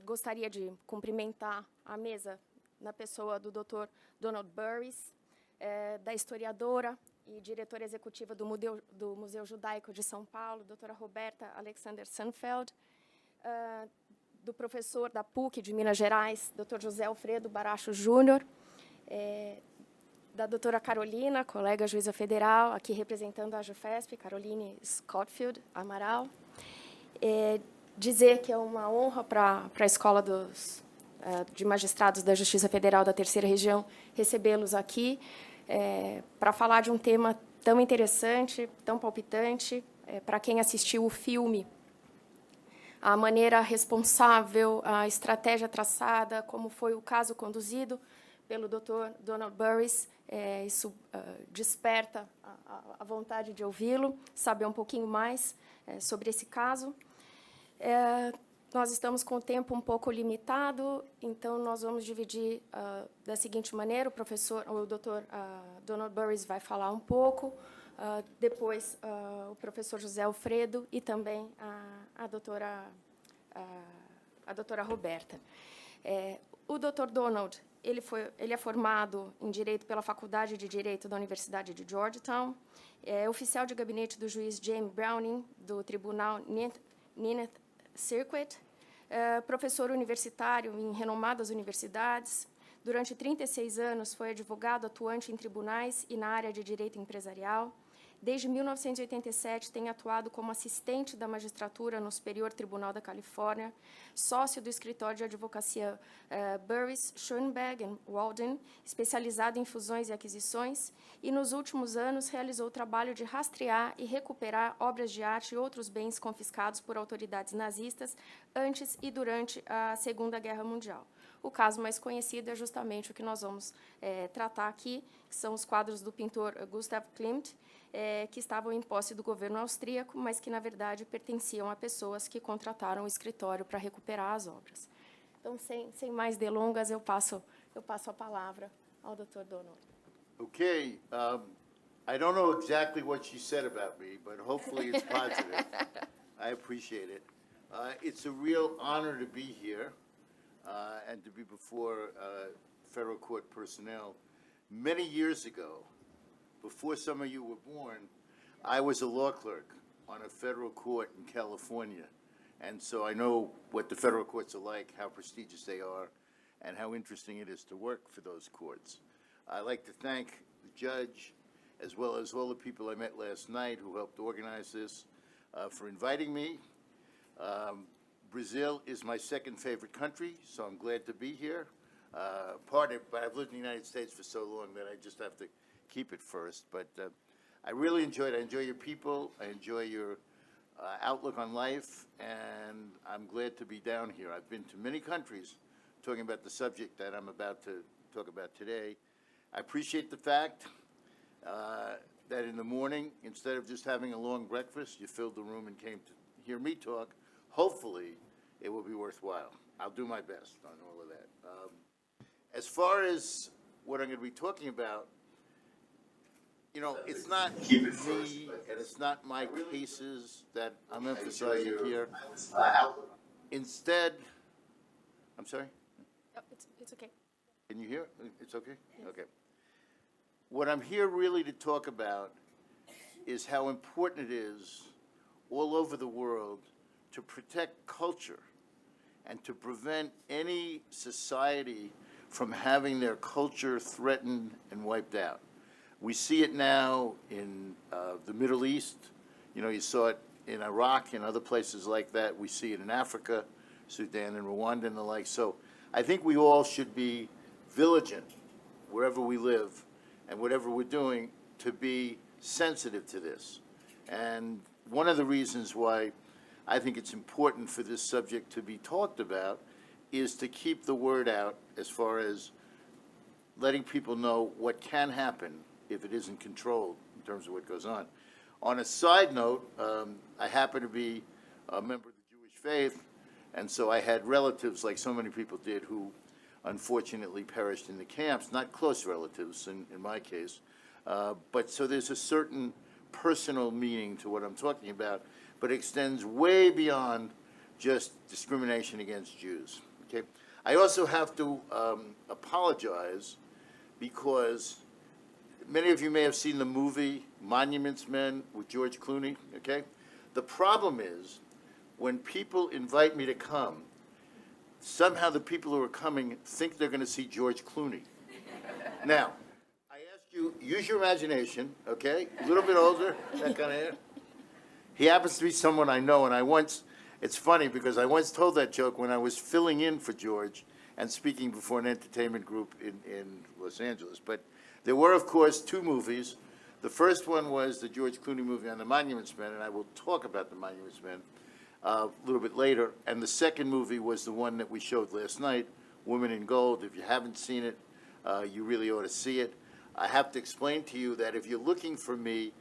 gostaria de cumprimentar a mesa na pessoa do Dr. Donald Burris, da historiadora e diretora executiva do Museu Judaico de São Paulo, doutora Roberta Alexander Sanfeld, do professor da PUC de Minas Gerais, Dr. José Alfredo Baracho Júnior, da doutora Carolina, colega juíza federal, aqui representando a JUFESP, Caroline Scottfield Amaral. Dizer que é uma honra para a Escola de Magistrados da Justiça Federal da Terceira Região recebê-los aqui, para falar de um tema tão interessante, tão palpitante, para quem assistiu o filme, a maneira responsável, a estratégia traçada, como foi o caso conduzido pelo Dr. Donald Burris, isso desperta a vontade de ouvi-lo, saber um pouquinho mais sobre esse caso. Nós estamos com o tempo um pouco limitado, então nós vamos dividir da seguinte maneira: o Dr. Donald Burris vai falar um pouco, depois o professor José Alfredo e também a doutora Roberta. O Dr. Donald, ele é formado em Direito pela Faculdade de Direito da Universidade de Georgetown, é oficial de gabinete do juiz James Browning, do Tribunal Ninth Circuit, professor universitário em renomadas universidades. Durante 36 anos, foi advogado atuante em tribunais e na área de direito empresarial. Desde 1987, tem atuado como assistente da magistratura no Superior Tribunal da Califórnia, sócio do escritório de advocacia Burris, Schoenberg Walden, especializado em fusões e aquisições, e, nos últimos anos, realizou o trabalho de rastrear e recuperar obras de arte e outros bens confiscados por autoridades nazistas antes e durante a Segunda Guerra Mundial. O caso mais conhecido é justamente o que nós vamos tratar aqui, que são os quadros do pintor Gustav Klimt, que estavam em posse do governo austríaco, mas que, na verdade, pertenciam a pessoas que contrataram o escritório para recuperar as obras. Então, sem mais delongas, eu passo a palavra ao Dr. Donald. Okay. I don't know exactly what she said about me, but hopefully it's positive. I appreciate it. It's a real honor to be here and to be before federal court personnel. Many years ago, before some of you were born, I was a law clerk on a federal court in California. And so I know what the federal courts are like, how prestigious they are, and how interesting it is to work for those courts. I'd like to thank the judge, as well as all the people I met last night who helped organize this, for inviting me. Brazil is my second favorite country, so I'm glad to be here. But I've lived in the United States for so long that I just have to keep it first. But I really enjoyed it. I enjoy your people. I enjoy your outlook on life, and I'm glad to be down here. I've been to many countries talking about the subject that I'm about to talk about today. I appreciate the fact that in the morning, instead of just having a long breakfast, you filled the room and came to hear me talk. Hopefully, it will be worthwhile. I'll do my best on all of that. As far as what I'm going to be talking about, you know, it's not me and it's not my cases that I'm emphasizing here. Instead, I'm sorry? Oh, it's okay. Can you hear? It's okay? Yes. Okay. What I'm here really to talk about is how important it is all over the world to protect culture and to prevent any society from having their culture threatened and wiped out. We see it now in the Middle East. You know, you saw it in Iraq and other places like that. We see it in Africa, Sudan and Rwanda and the like. So I think we all should be vigilant wherever we live and whatever we're doing to be sensitive to this. And one of the reasons why I think it's important for this subject to be talked about is to keep the word out as far as letting people know what can happen if it isn't controlled in terms of what goes on. On a side note, I happen to be a member of the Jewish faith, and so I had relatives, like so many people did, who unfortunately perished in the camps, not close relatives in my case, but so there's a certain personal meaning to what I'm talking about, but extends way beyond just discrimination against Jews, okay? I also have to apologize because many of you may have seen the movie Monuments Men with George Clooney, okay? The problem is, when people invite me to come, somehow the people who are coming think they're going to see George Clooney. Now, I ask you, use your imagination, okay? A little bit older, that kind of hair. He happens to be someone I know, and it's funny because I once told that joke when I was filling in for George and speaking before an entertainment group in Los Angeles. But there were, of course, two movies. The first one was the George Clooney movie on the Monuments Men, and I will talk about the Monuments Men a little bit later. And the second movie was the one that we showed last night, Women in Gold. If you haven't seen it, you really ought to see it. I have to explain to you that if you're looking for me,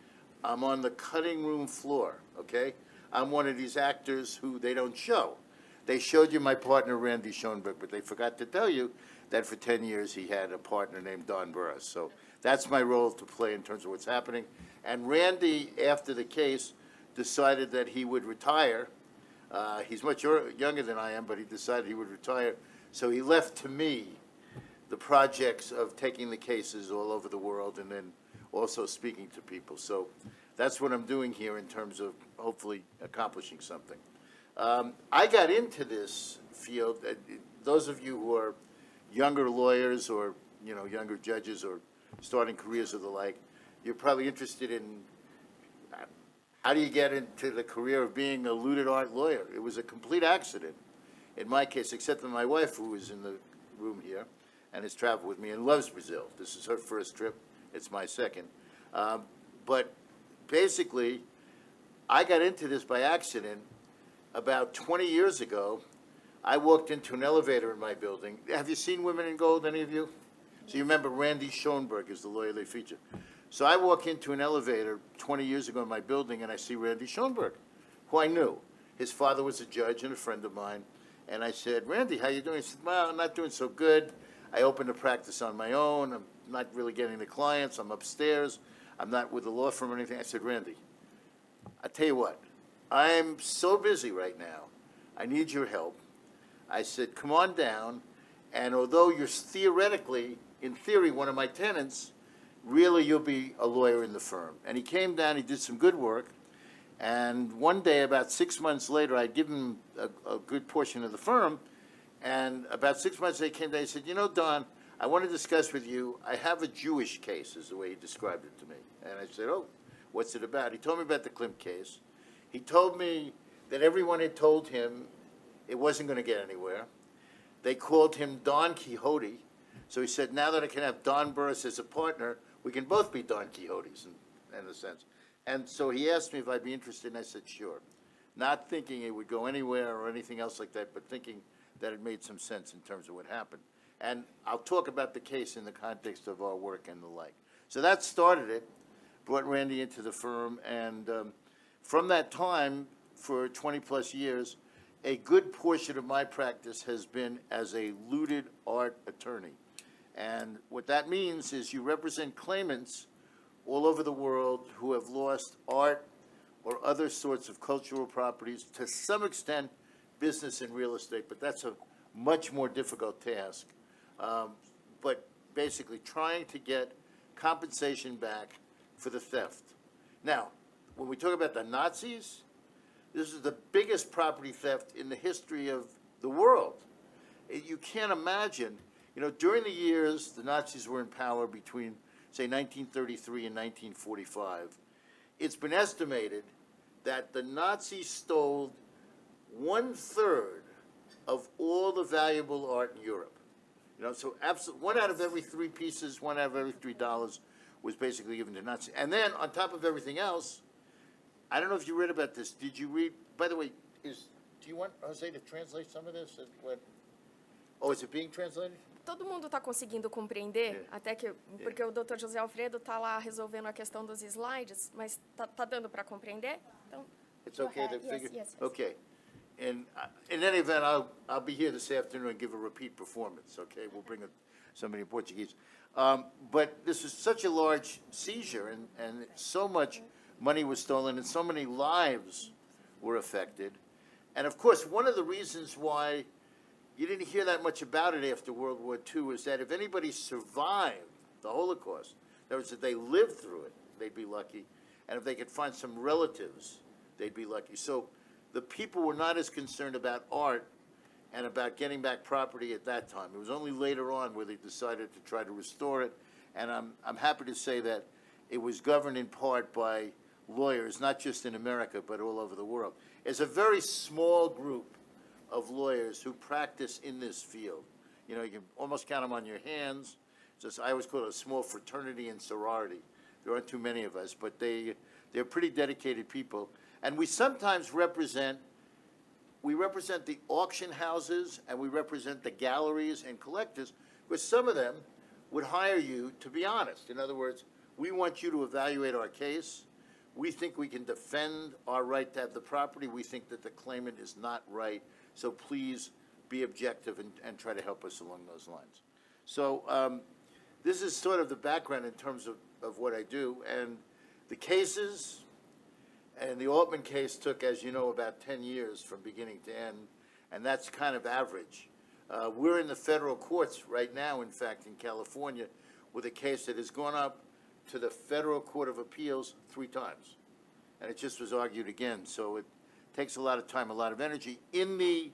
I'm on the cutting room floor, okay? I'm one of these actors who they don't show. They showed you my partner, Randy Schoenberg, but they forgot to tell you that for 10 years he had a partner named Don Burris. So that's my role to play in terms of what's happening. And Randy, after the case, decided that he would retire. He's much younger than I am, but he decided he would retire. So he left to me the projects of taking the cases all over the world and then also speaking to people. So that's what I'm doing here in terms of hopefully accomplishing something. I got into this field, those of you who are younger lawyers or, you know, younger judges or starting careers or the like, you're probably interested in how do you get into the career of being a looted art lawyer? It was a complete accident in my case, except for my wife, who is in the room here and has traveled with me and loves Brazil. This is her first trip. It's my second. But basically, I got into this by accident. About 20 years ago, I walked into an elevator in my building. Have you seen Women in Gold, any of you? So you remember Randy Schoenberg is the lawyer they feature. So I walk into an elevator 20 years ago in my building, and I see Randy Schoenberg, who I knew. His father was a judge and a friend of mine. And I said, Randy, how you doing? He said, well, I'm not doing so good. I opened a practice on my own. I'm not really getting the clients. I'm upstairs. I'm not with the law firm or anything. I said, Randy, I tell you what, I'm so busy right now. I need your help. I said, come on down. And although you're theoretically, in theory, one of my tenants, really you'll be a lawyer in the firm. And he came down, he did some good work. And one day, about 6 months later, I'd given him a good portion of the firm. And about 6 months later, he came down, he said, you know, Don, I want to discuss with you, I have a Jewish case, is the way he described it to me. And I said, oh, what's it about? He told me about the Klimt case. He told me that everyone had told him it wasn't going to get anywhere. They called him Don Quixote. So he said, now that I can have Don Burris as a partner, we can both be Don Quixotes in a sense. And so he asked me if I'd be interested, and I said, sure. Not thinking it would go anywhere or anything else like that, but thinking that it made some sense in terms of what happened. And I'll talk about the case in the context of our work and the like. So that started it, brought Randy into the firm, and from that time, for 20-plus years, a good portion of my practice has been as a looted art attorney. And what that means is you represent claimants all over the world who have lost art or other sorts of cultural properties, to some extent business and real estate, but that's a much more difficult task. But basically trying to get compensation back for the theft. Now, when we talk about the Nazis, this is the biggest property theft in the history of the world. You can't imagine, you know, during the years the Nazis were in power between, say, 1933 and 1945, it's been estimated that the Nazis stole 1/3 of all the valuable art in Europe. You know, so one out of every three pieces, one out of every $3 was basically given to Nazis. And then on top of everything else, I don't know if you read about this. Did you read, by the way, do you want Jose to translate some of this? Oh, is it being translated? Todo mundo está conseguindo compreender, até que, porque o Dr. José Alfredo está lá resolvendo a questão dos slides, mas tá dando para compreender? Então, it's okay to figure? Yes. Okay. And in any event, I'll be here this afternoon and give a repeat performance, okay? We'll bring somebody in Portuguese. But this is such a large seizure, and so much money was stolen, and so many lives were affected, And of course, one of the reasons why you didn't hear that much about it after World War II is that if anybody survived the Holocaust, that was, if they lived through it, they'd be lucky. And if they could find some relatives, they'd be lucky. So the people were not as concerned about art and about getting back property at that time. It was only later on where they decided to try to restore it. And I'm happy to say that it was governed in part by lawyers, not just in America, but all over the world. It's a very small group of lawyers who practice in this field. You know, you can almost count them on your hands. Just, I always call it a small fraternity and sorority. There aren't too many of us, but they're pretty dedicated people. And we sometimes represent the auction houses and we represent the galleries and collectors, because some of them would hire you to be honest. In other words, we want you to evaluate our case. We think we can defend our right to have the property. We think that the claimant is not right. So please be objective and try to help us along those lines. So this is sort of the background in terms of what I do. And the cases, and the Altman case took, as you know, about 10 years from beginning to end, and that's kind of average. We're in the federal courts right now, in fact, in California, with a case that has gone up to the Federal Court of Appeals 3 times. And it just was argued again. So it takes a lot of time, a lot of energy. In the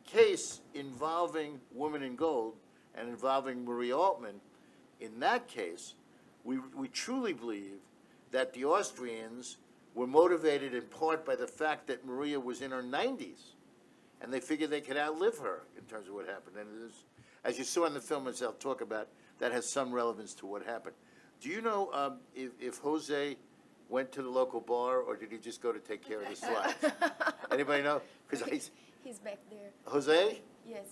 case involving Woman in Gold and involving Maria Altman, in that case, we truly believe that the Austrians were motivated in part by the fact that Maria was in her 90s, and they figured they could outlive her in terms of what happened. And it is, as you saw in the film, as I'll talk about, that has some relevance to what happened. Do you know if Jose went to the local bar, or did he just go to take care of the slides? Anybody know? Because He's back there. Jose, Yes.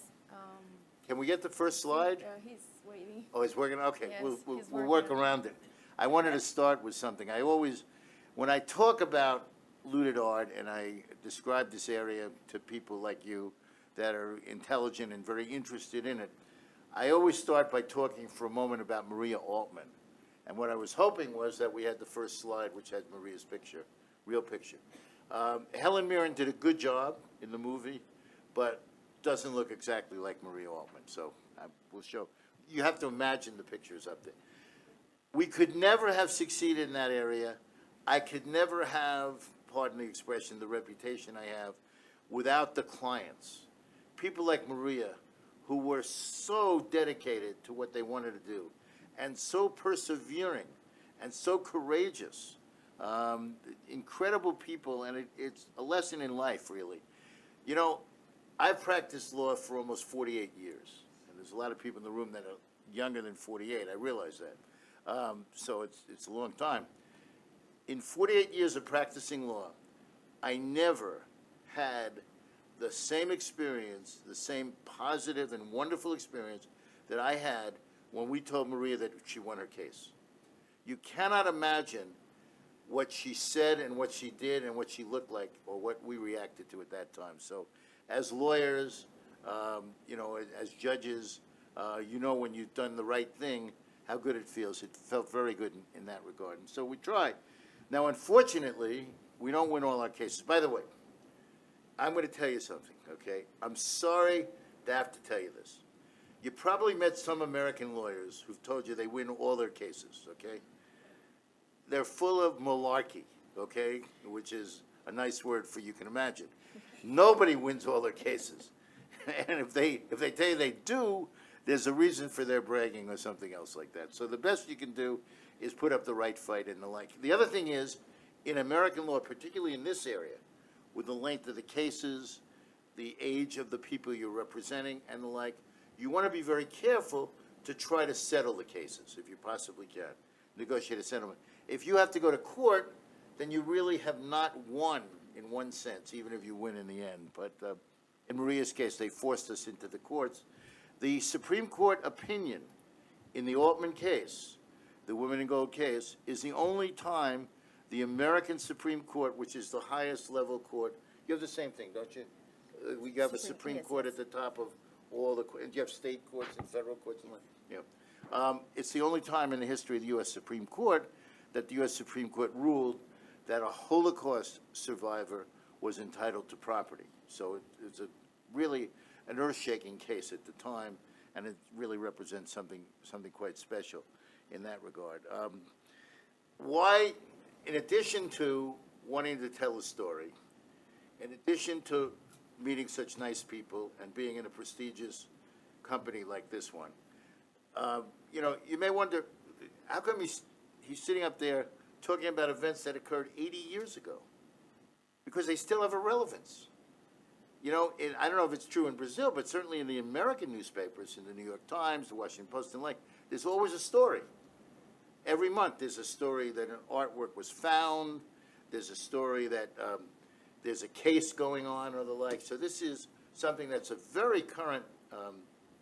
can we get the first slide? He's waiting. Oh, he's working, okay, Yes, we'll he's work working. around it. I wanted to start with something. I always, when I talk about looted art, and I describe this area to people like you that are intelligent and very interested in it, I always start by talking for a moment about Maria Altman. And what I was hoping was that we had the first slide, which had Maria's picture, real picture. Helen Mirren did a good job in the movie, but doesn't look exactly like Maria Altman. So we'll show. You have to imagine the pictures up there. We could never have succeeded in that area. I could never have, pardon the expression, the reputation I have, without the clients. People like Maria, who were so dedicated to what they wanted to do, and so persevering, and so courageous. Incredible people, and it's a lesson in life, really. You know, I've practiced law for almost 48 years, and there's a lot of people in the room that are younger than 48, I realize that. So it's a long time. In 48 years of practicing law, I never had the same experience, the same positive and wonderful experience that I had when we told Maria that she won her case. You cannot imagine what she said and what she did and what she looked like, or what we reacted to at that time. So as lawyers, you know, as judges, you know when you've done the right thing, how good it feels. It felt very good in that regard. And so we tried. Now, unfortunately, we don't win all our cases. By the way, I'm going to tell you something, okay? I'm sorry to have to tell you this. You probably met some American lawyers who've told you they win all their cases, okay? They're full of malarkey, okay? Which is a nice word for you can imagine. Nobody wins all their cases. And if they tell you they do, there's a reason for their bragging or something else like that. So the best you can do is put up the right fight and the like. The other thing is, in American law, particularly in this area, with the length of the cases, the age of the people you're representing, and the like, you want to be very careful to try to settle the cases, if you possibly can. Negotiate a settlement. If you have to go to court, then you really have not won in one sense, even if you win in the end. But in Maria's case, they forced us into the courts. The Supreme Court opinion in the Altman case, the Women in Gold case, is the only time the American Supreme Court, which is the highest level court, you have the same thing, don't you? We have a Supreme Court at the top of all the, do you have state courts and federal courts and like, yeah. It's the only time in the history of the U.S. Supreme Court that the U.S. Supreme Court ruled that a Holocaust survivor was entitled to property. So it's a really an earth-shaking case at the time, and it really represents something quite special in that regard. Why, in addition to wanting to tell a story, in addition to meeting such nice people and being in a prestigious company like this one, you know, you may wonder, how come he's sitting up there talking about events that occurred 80 years ago? Because they still have a relevance. You know, I don't know if it's true in Brazil, but certainly in the American newspapers, in the New York Times, the Washington Post, and like, there's always a story. Every month there's a story that an artwork was found. There's a story that there's a case going on or the like. So this is something that's a very current,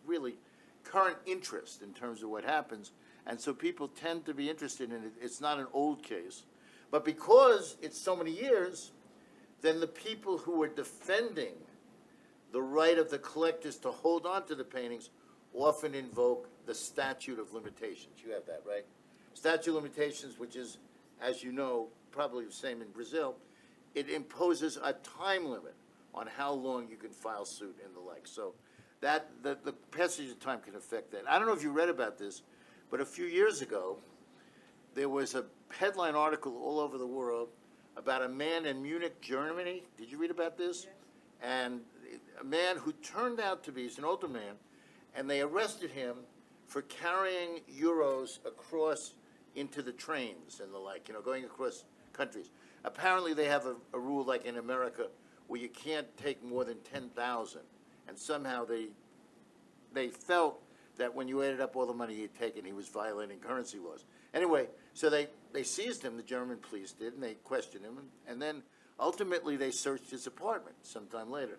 really current interest in terms of what happens. And so people tend to be interested in it. It's not an old case. But because it's so many years, then the people who are defending the right of the collectors to hold on to the paintings often invoke the statute of limitations. You have that, right? Statute of limitations, which is, as you know, probably the same in Brazil, it imposes a time limit on how long you can file suit and the like. So that the passage of time can affect that. I don't know if you read about this, but a few years ago, there was a headline article all over the world about a man in Munich, Germany. Did you read about this? Yes. And a man who turned out to be, he's an older man, and they arrested him for carrying euros across into the trains and the like, you know, going across countries. Apparently they have a rule like in America where you can't take more than 10,000. And somehow they felt that when you added up all the money he had taken, he was violating currency laws. Anyway, so they seized him, the German police did, and they questioned him, and then ultimately they searched his apartment sometime later.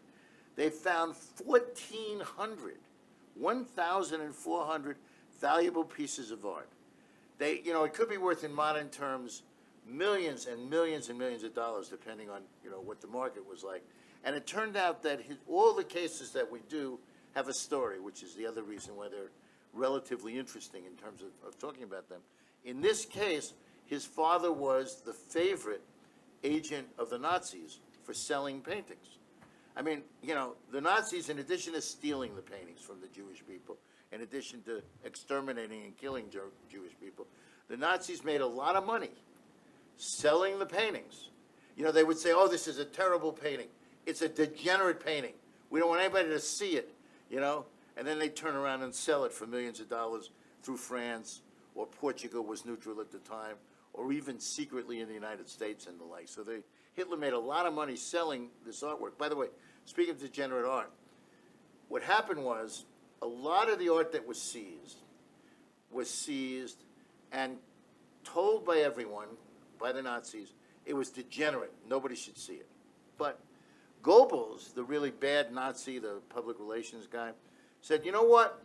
They found 1,400 valuable pieces of art. They, you know, it could be worth in modern terms millions and millions and millions of dollars, depending on, you know, what the market was like. And it turned out that all the cases that we do have a story, which is the other reason why they're relatively interesting in terms of talking about them. In this case, his father was the favorite agent of the Nazis for selling paintings. I mean, you know, the Nazis, in addition to stealing the paintings from the Jewish people, in addition to exterminating and killing Jewish people, the Nazis made a lot of money selling the paintings. You know, they would say, oh, this is a terrible painting. It's a degenerate painting. We don't want anybody to see it, you know? And then they turn around and sell it for millions of dollars through France, or Portugal was neutral at the time, or even secretly in the United States and the like. So Hitler made a lot of money selling this artwork. By the way, speaking of degenerate art, what happened was a lot of the art that was seized and told by everyone, by the Nazis, it was degenerate. Nobody should see it. But Goebbels, the really bad Nazi, the public relations guy, said, you know what?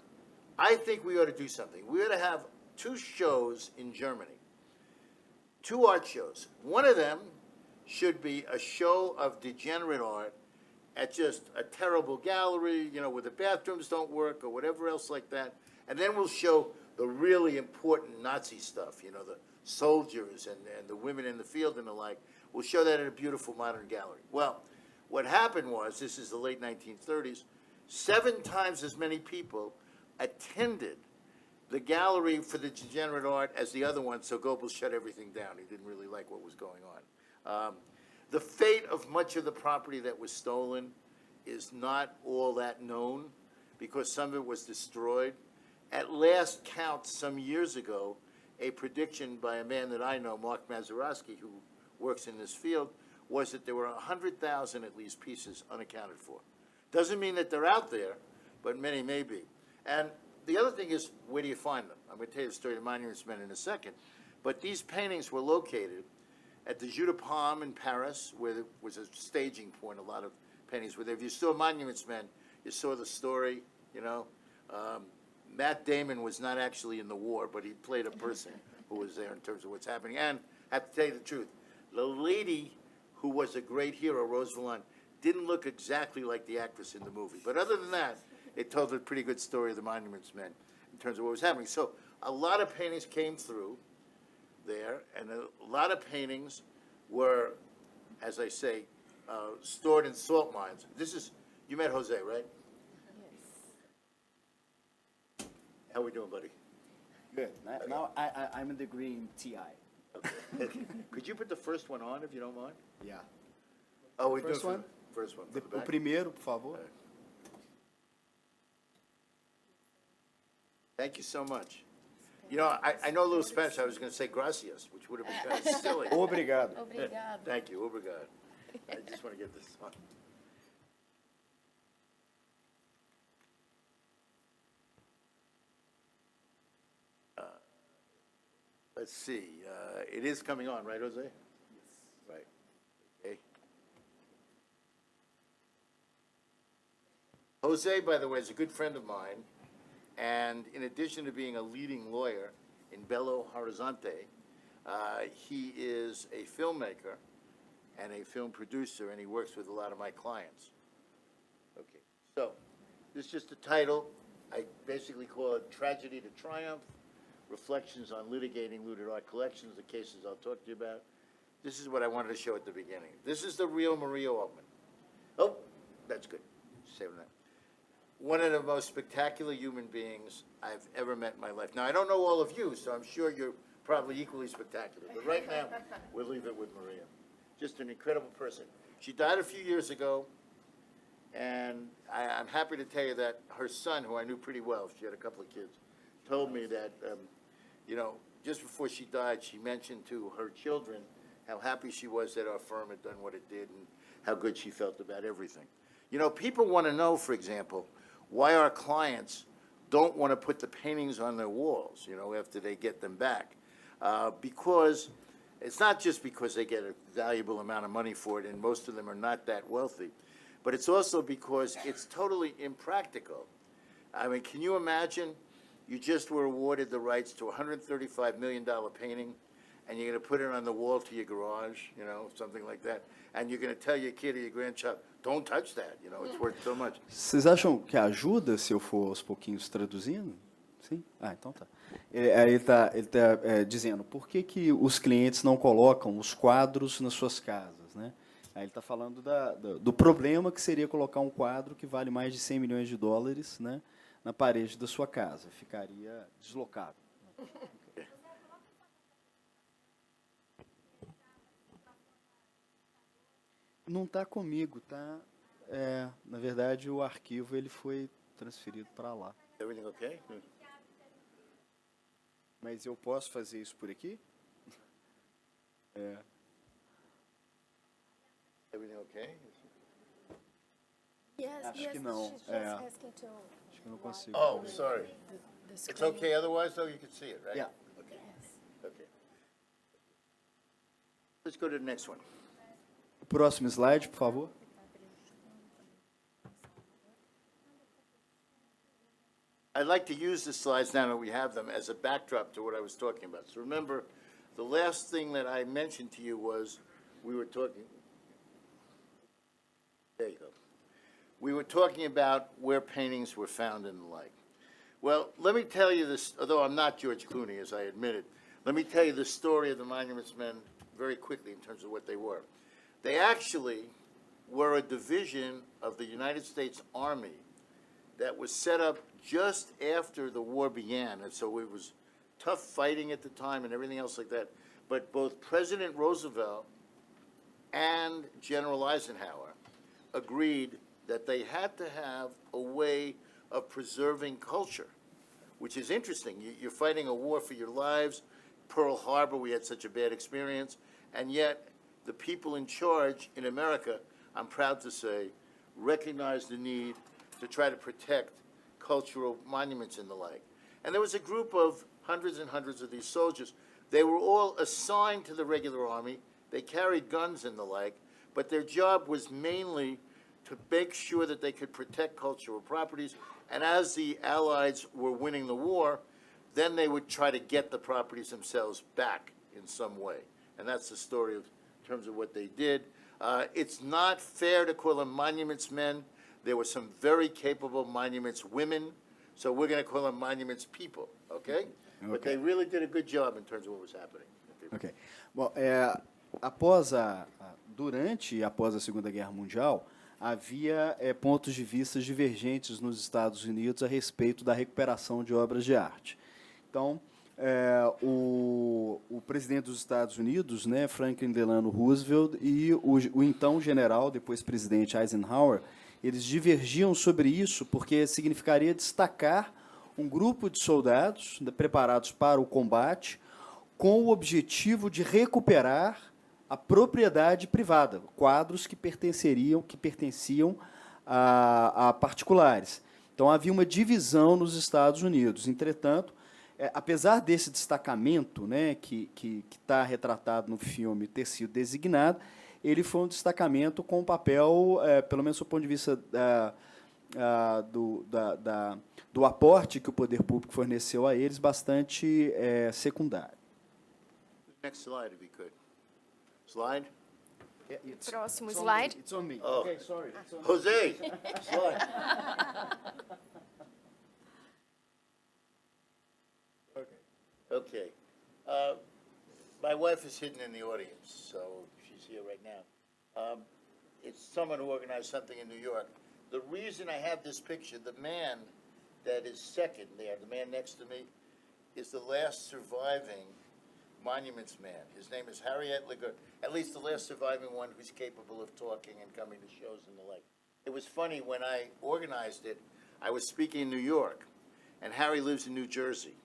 I think we ought to do something. We ought to have 2 shows in Germany, 2 art shows. One of them should be a show of degenerate art at just a terrible gallery, you know, where the bathrooms don't work or whatever else like that. And then we'll show the really important Nazi stuff, you know, the soldiers and the women in the field and the like. We'll show that at a beautiful modern gallery. Well, what happened was, this is the late 1930s, 7 times as many people attended the gallery for the degenerate art as the other one, so Goebbels shut everything down. He didn't really like what was going on. The fate of much of the property that was stolen is not all that known because some of it was destroyed. At last count, some years ago, a prediction by a man that I know, Mark Mazeroski, who works in this field, was that there were 100,000 at least pieces unaccounted for. Doesn't mean that they're out there, but many may be. And the other thing is, where do you find them? I'm going to tell you the story of the Monuments Men in a second. But these paintings were located at the Jeu de Paume in Paris, where there was a staging point. A lot of paintings were there. If you saw Monuments Men, you saw the story, you know. Matt Damon was not actually in the war, but he played a person who was there in terms of what's happening. And I have to tell you the truth, the lady who was a great hero, Rose Valland, didn't look exactly like the actress in the movie. But other than that, it told a pretty good story of the Monuments Men in terms of what was happening. So a lot of paintings came through there, and a lot of paintings were, as I say, stored in salt mines. You met Jose, right? Yes. How we doing, buddy? Good. Now I'm in the green TI. Okay. Could you put the first one on, if you don't mind? Yeah. Oh, we do it First for one? the first one. for the O back? primeiro, por favor. Thank you so much. You know, I know a little Spanish. I was going to say gracias, which would have been kind of silly. Obrigado. Obrigado. Thank you, obrigado. I just want to get this on. Let's see, it is coming on, right, Jose? Yes. Right, okay. Jose, by the way, is a good friend of mine, and in addition to being a leading lawyer in Belo Horizonte, he is a filmmaker and a film producer, and he works with a lot of my clients. Okay, so, this is just the title. I basically call it Tragedy to Triumph, Reflections on Litigating Looted Art Collections, the cases I'll talk to you about. This is what I wanted to show at the beginning. This is the real Maria Altman. Oh, that's good. Saving that. One of the most spectacular human beings I've ever met in my life. Now, I don't know all of you, so I'm sure you're probably equally spectacular. But right now, we'll leave it with Maria. Just an incredible person. She died a few years ago, and I'm happy to tell you that her son, who I knew pretty well, she had a couple of kids, told me that, you know, just before she died, she mentioned to her children how happy she was that our firm had done what it did and how good she felt about everything. You know, people want to know, for example, why our clients don't want to put the paintings on their walls, you know, after they get them back. Because it's not just because they get a valuable amount of money for it, and most of them are not that wealthy, but it's also because it's totally impractical. I mean, can you imagine you just were awarded the rights to a $135 million painting, and you're going to put it on the wall to your garage, you know, something like that, and you're going to tell your kid or your grandchild, don't touch that, you know, it's worth so much. Vocês acham que ajuda se eu for aos pouquinhos traduzindo? Sim? Ah, então tá. Ele está dizendo por que os clientes não colocam os quadros nas suas casas, né? Aí ele está falando do problema que seria colocar um quadro que vale mais de 100 milhões de dólares, né, na parede da sua casa. Ficaria deslocado. Não está comigo, tá? Na verdade, o arquivo ele foi transferido para lá. Everything okay? Mas eu posso fazer isso por aqui? Everything okay? Yes, Acho yes, que não, she's just é. asking to Acho que eu não consigo. Oh, sorry. the It's screen. okay otherwise, though, you can see it, right? Yeah. Okay, Yes. okay. Let's go to the next one. O próximo slide, por favor. I'd like to use the slides now that we have them as a backdrop to what I was talking about. So remember, the last thing that I mentioned to you was we were talking, there you go. We were talking about where paintings were found and the like. Well, let me tell you this, although I'm not George Clooney, as I admitted, let me tell you the story of the Monuments Men very quickly in terms of what they were. They actually were a division of the United States Army that was set up just after the war began, and so it was tough fighting at the time and everything else like that. But both President Roosevelt and General Eisenhower agreed that they had to have a way of preserving culture, which is interesting. You're fighting a war for your lives. Pearl Harbor, we had such a bad experience, and yet the people in charge in America, I'm proud to say, recognized the need to try to protect cultural monuments and the like. And there was a group of hundreds and hundreds of these soldiers. They were all assigned to the regular army. They carried guns and the like, but their job was mainly to make sure that they could protect cultural properties. And as the Allies were winning the war, then they would try to get the properties themselves back in some way. And that's the story in terms of what they did. It's not fair to call them monuments men. There were some very capable monuments women, so we're going to call them monuments people, okay? But they really did a good job in terms of what was happening. Ok. Bom, após durante e após a Segunda Guerra Mundial, havia pontos de vista divergentes nos Estados Unidos a respeito da recuperação de obras de arte. Então, o presidente dos Estados Unidos, né, Franklin Delano Roosevelt, e o então general, depois presidente Eisenhower, eles divergiam sobre isso porque significaria destacar um grupo de soldados preparados para o combate com o objetivo de recuperar a propriedade privada, quadros que pertenciam a particulares. Então, havia uma divisão nos Estados Unidos. Entretanto, apesar desse destacamento, né, que está retratado no filme ter sido designado, ele foi um destacamento com um papel, pelo menos do ponto de vista do aporte que o poder público forneceu a eles, bastante secundário. Next slide, if you could. Slide. Próximo slide. It's on me. Oh. Okay, sorry. It's on me. Jose, slide. Okay. My wife is hidden in the audience, so she's here right now. It's someone who organized something in New York. The reason I have this picture, the man that is second there, the man next to me, is the last surviving monuments man. His name is Harry Etlinger, at least the last surviving one who's capable of talking and coming to shows and the like. It was funny, when I organized it, I was speaking in New York, and Harry lives in New Jersey.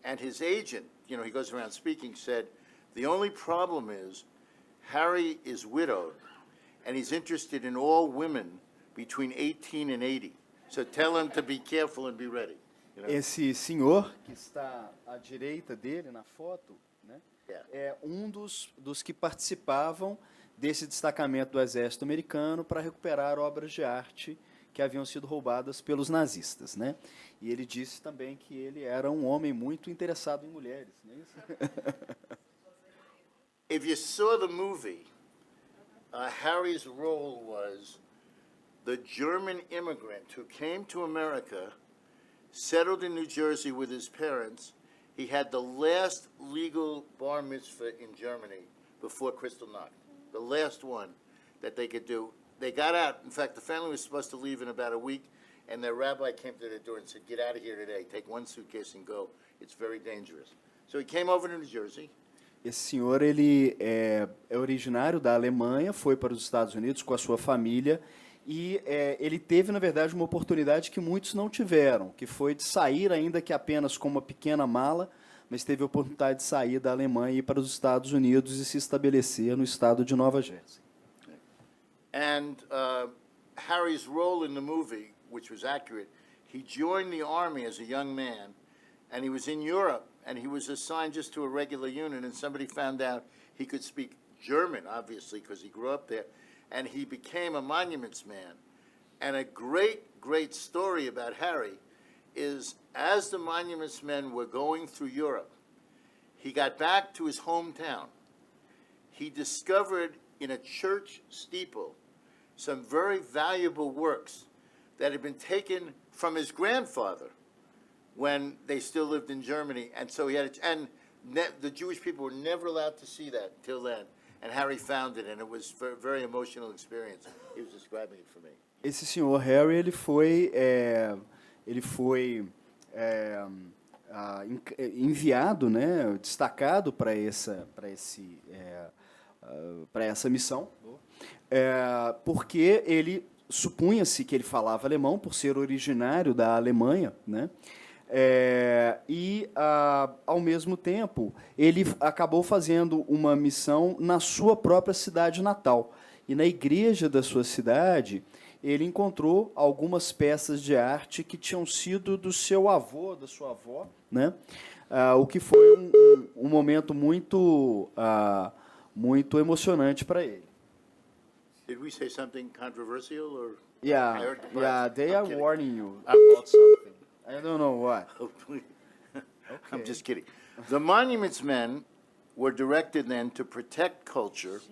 And his agent, he goes around speaking, said, the only problem is Harry is widowed, and he's interested in all women between 18 and 80. So tell him to be careful and be ready. Esse senhor que está à direita dele na foto, né, Yeah. é um dos que participavam desse destacamento do exército americano para recuperar obras de arte que haviam sido roubadas pelos nazistas, né? E ele disse também que ele era um homem muito interessado em mulheres, não é isso? If you saw the movie, Harry's role was the German immigrant who came to America, settled in New Jersey with his parents. He had the last legal bar mitzvah in Germany before Kristallnacht, the last one that they could do. They got out. In fact, the family was supposed to leave in about a week, and their rabbi came to their door and said, get out of here today. Take one suitcase and go. It's very dangerous. So he came over to New Jersey. Esse senhor, ele é originário da Alemanha, foi para os Estados Unidos com a sua família e ele teve, na verdade, uma oportunidade que muitos não tiveram, que foi de sair, ainda que apenas com uma pequena mala, mas teve a oportunidade de sair da Alemanha e ir para os Estados Unidos e se estabelecer no estado de Nova Jersey. And Harry's role in the movie, which was accurate, he joined the army as a young man, and he was in Europe, and he was assigned just to a regular unit, and somebody found out he could speak German, obviously, because he grew up there, and he became a monuments man. And a great, great story about Harry is, as the monuments men were going through Europe, he got back to his hometown. He discovered in a church steeple some very valuable works that had been taken from his grandfather when they still lived in Germany. And so he had, the Jewish people were never allowed to see that till then. And Harry found it, and it was a very emotional experience. He was describing it for me. Esse senhor Harry, ele foi enviado, né, destacado para essa missão, porque ele supunha-se que ele falava alemão, por ser originário da Alemanha, né? Ao mesmo tempo, ele acabou fazendo uma missão na sua própria cidade natal. E na igreja da sua cidade, ele encontrou algumas peças de arte que tinham sido do seu avô, da sua avó, né? O que foi um momento muito emocionante para ele. Did we say something controversial, or? Yeah, I heard the yeah, press. they I'm are kidding. warning you about something. I don't know what. Oh, please. I'm Okay. just kidding. The monuments men were directed then to protect culture,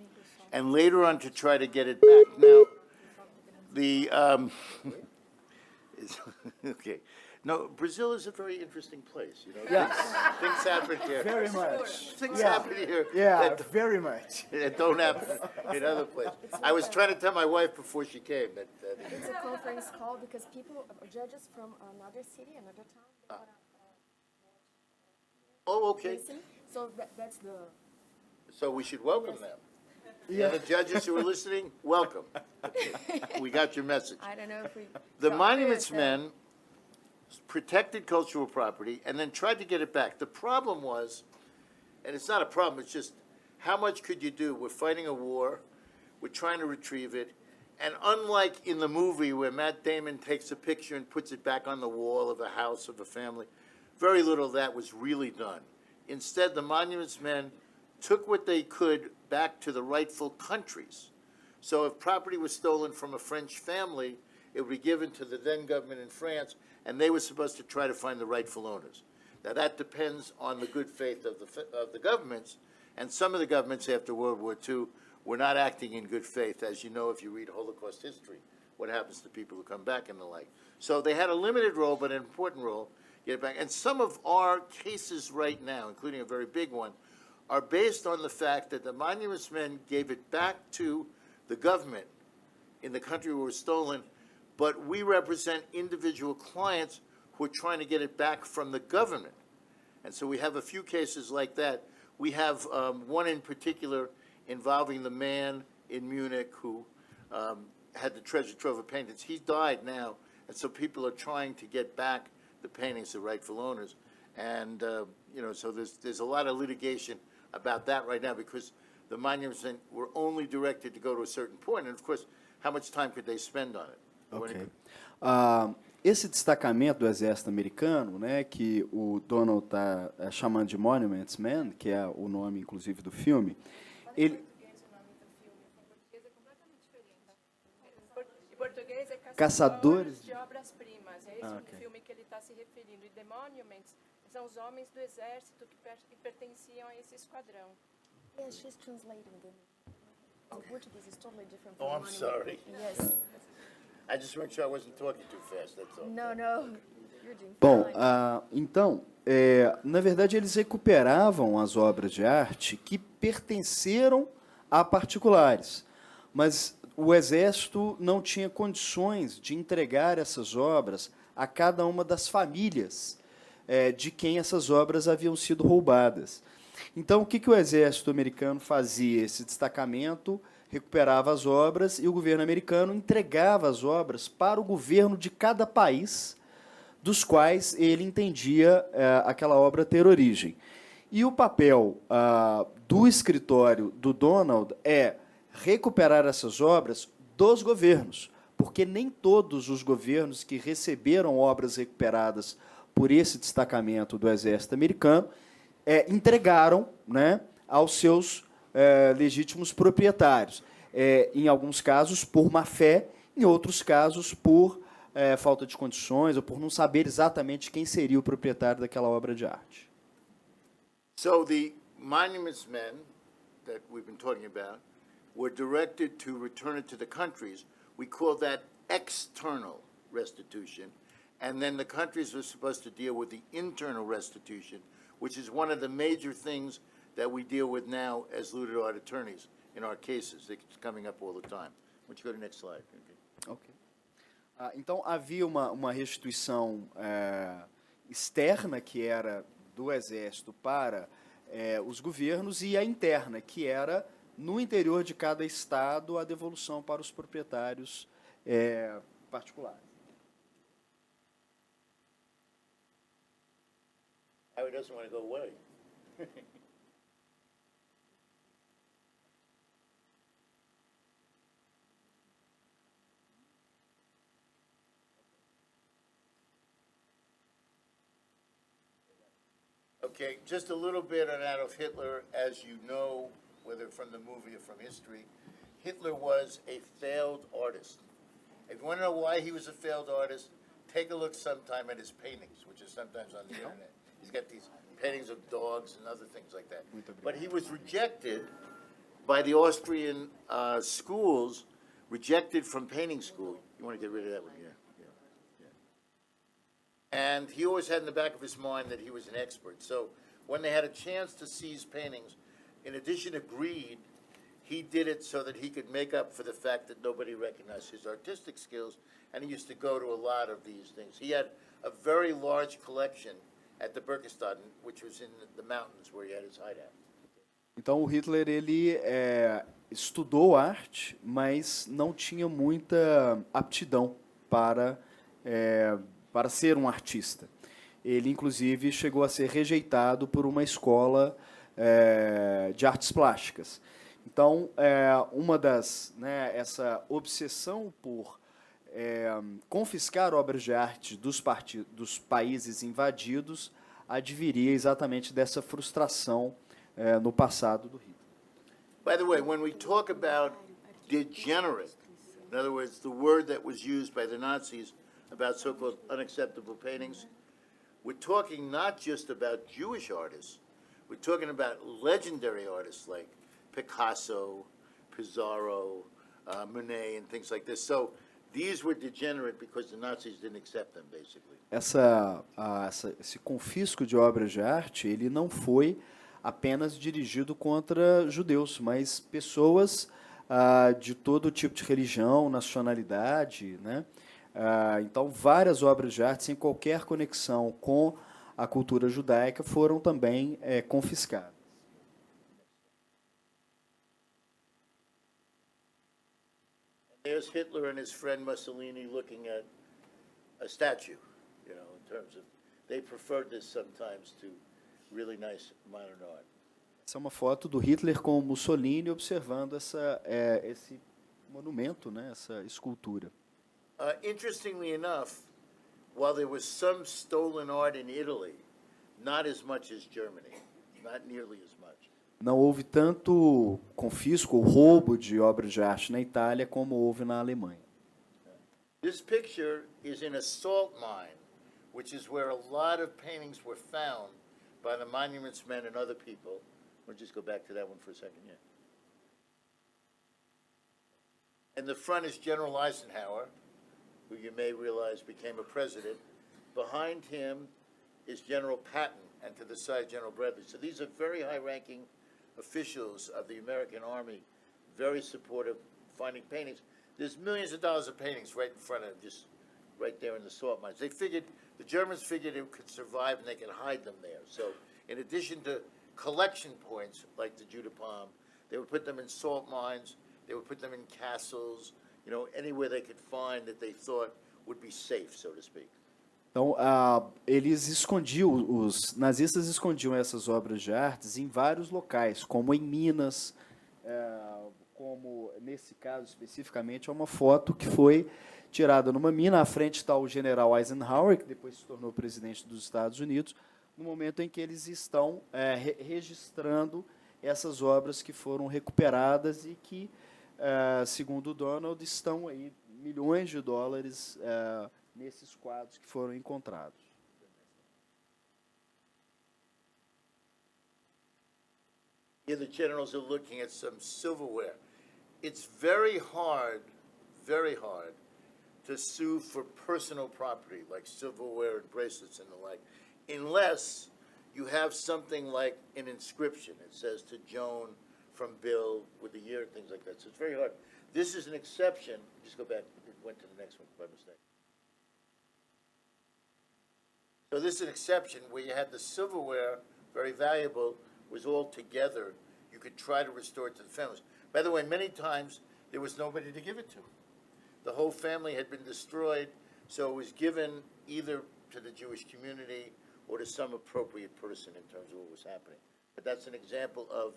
and later on to try to get it back. Now, okay. No, Brazil is a very interesting place, you know. Yes. Things happen here. Very much. Things happen here Yeah, that, very much. that don't happen in other places. I was trying to tell my wife before she came that It's a conference call because people, judges from another city, another town, oh, okay, listen. So that's the. so we should welcome them. Yeah. The judges who are listening, welcome. We got your message. I don't know if we. The got monuments it, men protected cultural property and then tried to get it back. The problem was, and it's not a problem, it's just how much could you do? We're fighting a war, we're trying to retrieve it, and unlike in the movie where Matt Damon takes a picture and puts it back on the wall of a house of a family, very little of that was really done. Instead, the monuments men took what they could back to the rightful countries. So if property was stolen from a French family, it would be given to the then government in France, and they were supposed to try to find the rightful owners. Now, that depends on the good faith of the governments, and some of the governments after World War II were not acting in good faith, as you know if you read Holocaust history, what happens to people who come back and the like. So they had a limited role, but an important role, get it back. And some of our cases right now, including a very big one, are based on the fact that the monuments men gave it back to the government in the country where it was stolen, but we represent individual clients who are trying to get it back from the government. And so we have a few cases like that. We have one in particular involving the man in Munich who had the treasure trove of paintings. He's died now, and so people are trying to get back the paintings to rightful owners. And, you know, so there's a lot of litigation about that right now because the monuments were only directed to go to a certain point. And, of course, how much time could they spend on it? Ok. Esse destacamento do exército americano, né, que o Donald está chamando de Monuments Men, que é o nome, inclusive, do filme, ele... Em português é Caçadores de obras-primas. É esse ok. o filme que ele está se referindo. E The Monuments são os homens do exército que pertenciam a esse esquadrão. Yes, she's translating them. The Portuguese is totally different. Oh, from I'm monument. sorry. Yes. I just make sure I wasn't talking too fast, that's all. No, no. You're doing Bom, fine. então, na verdade, eles recuperavam as obras de arte que pertenceram a particulares, mas o Exército não tinha condições de entregar essas obras a cada uma das famílias de quem essas obras haviam sido roubadas. Então, o que o Exército americano fazia? Esse destacamento recuperava as obras e o governo americano entregava as obras para o governo de cada país dos quais ele entendia aquela obra ter origem. E o papel do escritório do Donald é recuperar essas obras dos governos, porque nem todos os governos que receberam obras recuperadas por esse destacamento do Exército americano entregaram, né, aos seus legítimos proprietários. Em alguns casos, por má-fé, em outros casos, por falta de condições ou por não saber exatamente quem seria o proprietário daquela obra de arte. So the monuments men that we've been talking about were directed to return it to the countries. We call that external restitution. And then the countries are supposed to deal with the internal restitution, which is one of the major things that we deal with now as looted art attorneys in our cases. It's coming up all the time. Why don't you go to the next slide? Okay. Então, havia uma restituição externa, que era do Exército para os governos, e a interna, que era, no interior de cada estado, a devolução para os proprietários particulares. Harry doesn't want to go away. Okay, just a little bit on Adolf Hitler. As you know, whether from the movie or from history, Hitler was a failed artist. If you want to know why he was a failed artist, take a look sometime at his paintings, which is sometimes on the internet. He's got these paintings of dogs and other things like that. But he was rejected by the Austrian schools, rejected from painting school. You want to get rid of that one? Yeah. And he always had in the back of his mind that he was an expert. So when they had a chance to seize paintings, in addition to greed, he did it so that he could make up for the fact that nobody recognized his artistic skills, and he used to go to a lot of these things. He had a very large collection at the Berchtesgaden, which was in the mountains where he had his hideout. Então, o Hitler ele estudou arte, mas não tinha muita aptidão para ser um artista. Ele, inclusive, chegou a ser rejeitado por uma escola de artes plásticas. Então, essa obsessão por confiscar obras de arte dos países invadidos adviria exatamente dessa frustração no passado do Hitler. By the way, when we talk about degenerate, in other words, the word that was used by the Nazis about so-called unacceptable paintings, we're talking not just about Jewish artists, we're talking about legendary artists like Picasso, Pizarro, Monet, and things like this. So these were degenerate because the Nazis didn't accept them, basically. Esse confisco de obras de arte, ele não foi apenas dirigido contra judeus, mas pessoas de todo tipo de religião, nacionalidade, né? Então, várias obras de arte sem qualquer conexão com a cultura judaica foram também confiscadas. There's Hitler and his friend Mussolini looking at a statue, you know, in terms of, they preferred this sometimes to really nice modern art. Essa é uma foto do Hitler com Mussolini observando esse monumento, né, essa escultura. Interestingly enough, while there was some stolen art in Italy, not as much as Germany, not nearly as much. Não houve tanto confisco ou roubo de obras de arte na Itália como houve na Alemanha. This picture is in a salt mine, which is where a lot of paintings were found by the monuments men and other people. We'll just go back to that one for a second, yeah. And the front is General Eisenhower, who you may realize became a president. Behind him is General Patton, and to the side, General Bradley. So these are very high-ranking officials of the American Army, very supportive, finding paintings. There's millions of dollars of paintings right in front of them, just right there in the salt mines. The Germans figured it could survive and they could hide them there. So in addition to collection points like the Judah Palm, they would put them in salt mines, they would put them in castles, you know, anywhere they could find that they thought would be safe, so to speak. Então, os nazistas escondiam essas obras de artes em vários locais, como em Minas, como nesse caso especificamente é uma foto que foi tirada numa mina. À frente está o general Eisenhower, que depois se tornou presidente dos Estados Unidos, no momento em que eles estão registrando essas obras que foram recuperadas e que, segundo o Donald, estão aí milhões de dólares nesses quadros que foram encontrados. Here the generals are looking at some silverware. It's very hard to sue for personal property, like silverware and bracelets and the like, unless you have something like an inscription. It says to Joan from Bill with the year and things like that. So it's very hard. This is an exception. Just go back. It went to the next one by mistake. So this is an exception where you had the silverware, very valuable, was all together. You could try to restore it to the families. By the way, many times there was nobody to give it to. The whole family had been destroyed, so it was given either to the Jewish community or to some appropriate person in terms of what was happening. But that's an example of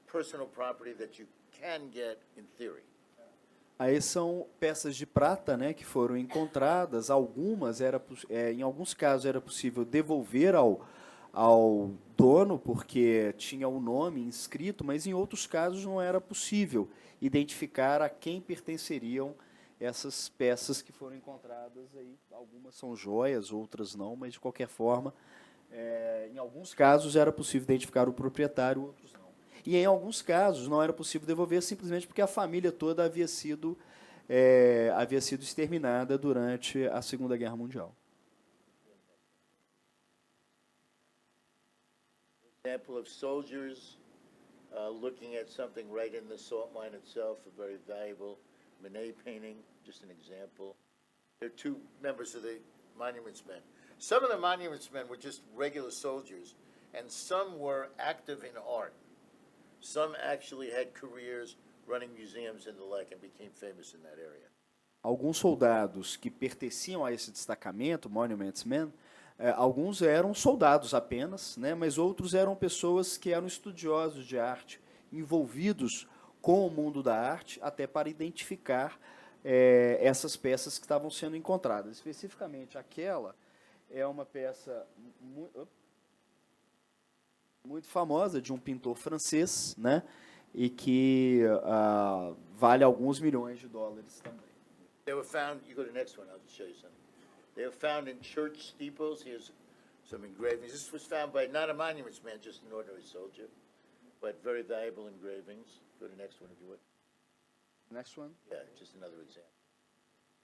personal property that you can get in theory. Aí são peças de prata, né, que foram encontradas. Algumas em alguns casos era possível devolver ao dono porque tinha o nome inscrito, mas em outros casos não era possível identificar a quem pertenceriam essas peças que foram encontradas aí. Algumas são joias, outras não, mas de qualquer forma, em alguns casos era possível identificar o proprietário, outros não. E em alguns casos não era possível devolver simplesmente porque a família toda havia sido exterminada durante a Segunda Guerra Mundial. example of soldiers looking at something right in the salt mine itself, a very valuable Monet painting, just an example. There are two members of the Monuments Men. Some of the Monuments Men were just regular soldiers, and some were active in art. Some actually had careers running museums and the like and became famous in that area. Alguns soldados que pertenciam a esse destacamento, Monuments Men, alguns eram soldados apenas, né, mas outros eram pessoas que eram estudiosos de arte, envolvidos com o mundo da arte, até para identificar essas peças que estavam sendo encontradas. Especificamente, aquela é uma peça muito famosa de um pintor francês, né, e que vale alguns milhões de dólares também. They were found, you go to the next one, I'll just show you something. They were found in church steeples. Here's some engravings. This was found by not a Monuments Man, just an ordinary soldier, but very valuable engravings. Go to the next one if you would. Next one. Yeah, just another example.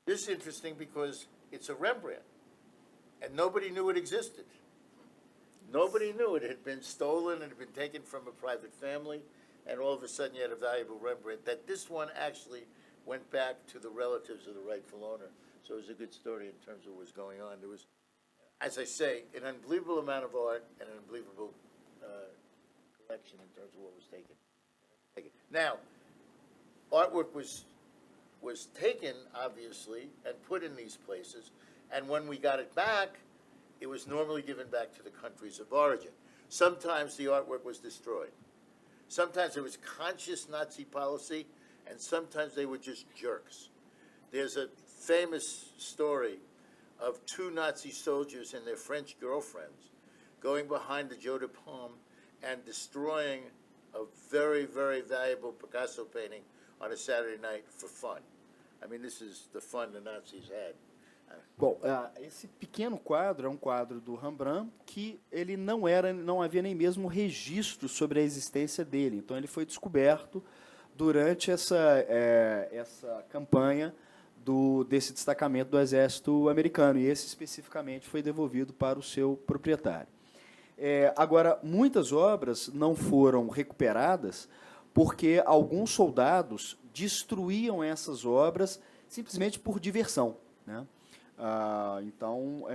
This is interesting because it's a Rembrandt, and nobody knew it existed. Nobody knew it had been stolen and had been taken from a private family, and all of a sudden you had a valuable Rembrandt. That this one actually went back to the relatives of the rightful owner. So it was a good story in terms of what was going on. There was, as I say, an unbelievable amount of art and an unbelievable collection in terms of what was taken. Now, artwork was taken, obviously, and put in these places, and when we got it back, it was normally given back to the countries of origin. Sometimes the artwork was destroyed. Sometimes it was conscious Nazi policy, and sometimes they were just jerks. There's a famous story of two Nazi soldiers and their French girlfriends going behind the Jeu de Paume and destroying a very, very valuable Picasso painting on a Saturday night for fun. I mean, this is the fun the Nazis had. Bom, esse pequeno quadro é um quadro do Rembrandt que ele não havia nem mesmo registro sobre a existência dele. Então ele foi descoberto durante essa campanha desse destacamento do exército americano, e esse especificamente foi devolvido para o seu proprietário. Agora, muitas obras não foram recuperadas porque alguns soldados destruíam essas obras simplesmente por diversão, né? Então,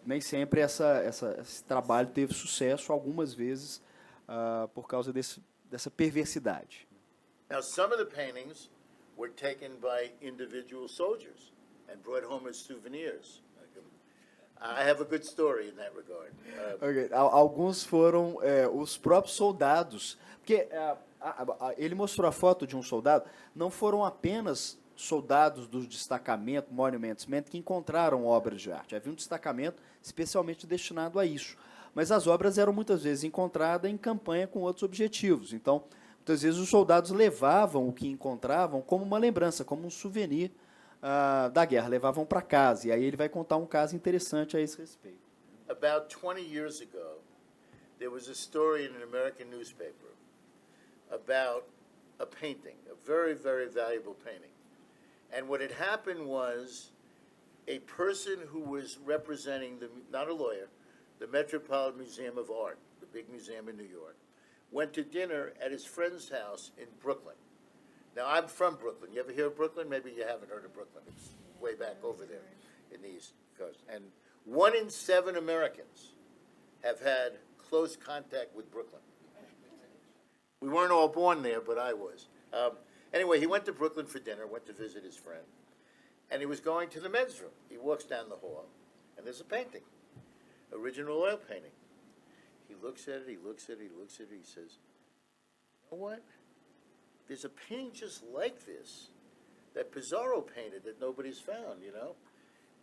nem sempre esse trabalho teve sucesso, algumas vezes por causa dessa perversidade. Now, some of the paintings were taken by individual soldiers and brought home as souvenirs. I have a good story in that regard. Okay. Alguns foram os próprios soldados, porque ele mostrou a foto de um soldado, não foram apenas soldados do destacamento Monuments Men que encontraram obras de arte. Havia um destacamento especialmente destinado a isso. Mas as obras eram muitas vezes encontradas em campanha com outros objetivos. Então, muitas vezes os soldados levavam o que encontravam como uma lembrança, como um souvenir da guerra, levavam para casa. E aí ele vai contar um caso interessante a esse respeito. About 20 years ago, there was a story in an American newspaper about a painting, a very, very valuable painting. And what had happened was a person who was representing, not a lawyer, the Metropolitan Museum of Art, the big museum in New York, went to dinner at his friend's house in Brooklyn. Now, I'm from Brooklyn. You ever hear of Brooklyn? Maybe you haven't heard of Brooklyn. It's way back over there in the East Coast. And 1 in 7 Americans have had close contact with Brooklyn. We weren't all born there, but I was. Anyway, he went to Brooklyn for dinner, went to visit his friend, and he was going to the men's room. He walks down the hall, and there's a painting, original oil painting. He looks at it, he looks at it, he looks at it, he says, you know what? There's a painting just like this that Pizarro painted that nobody's found, you know?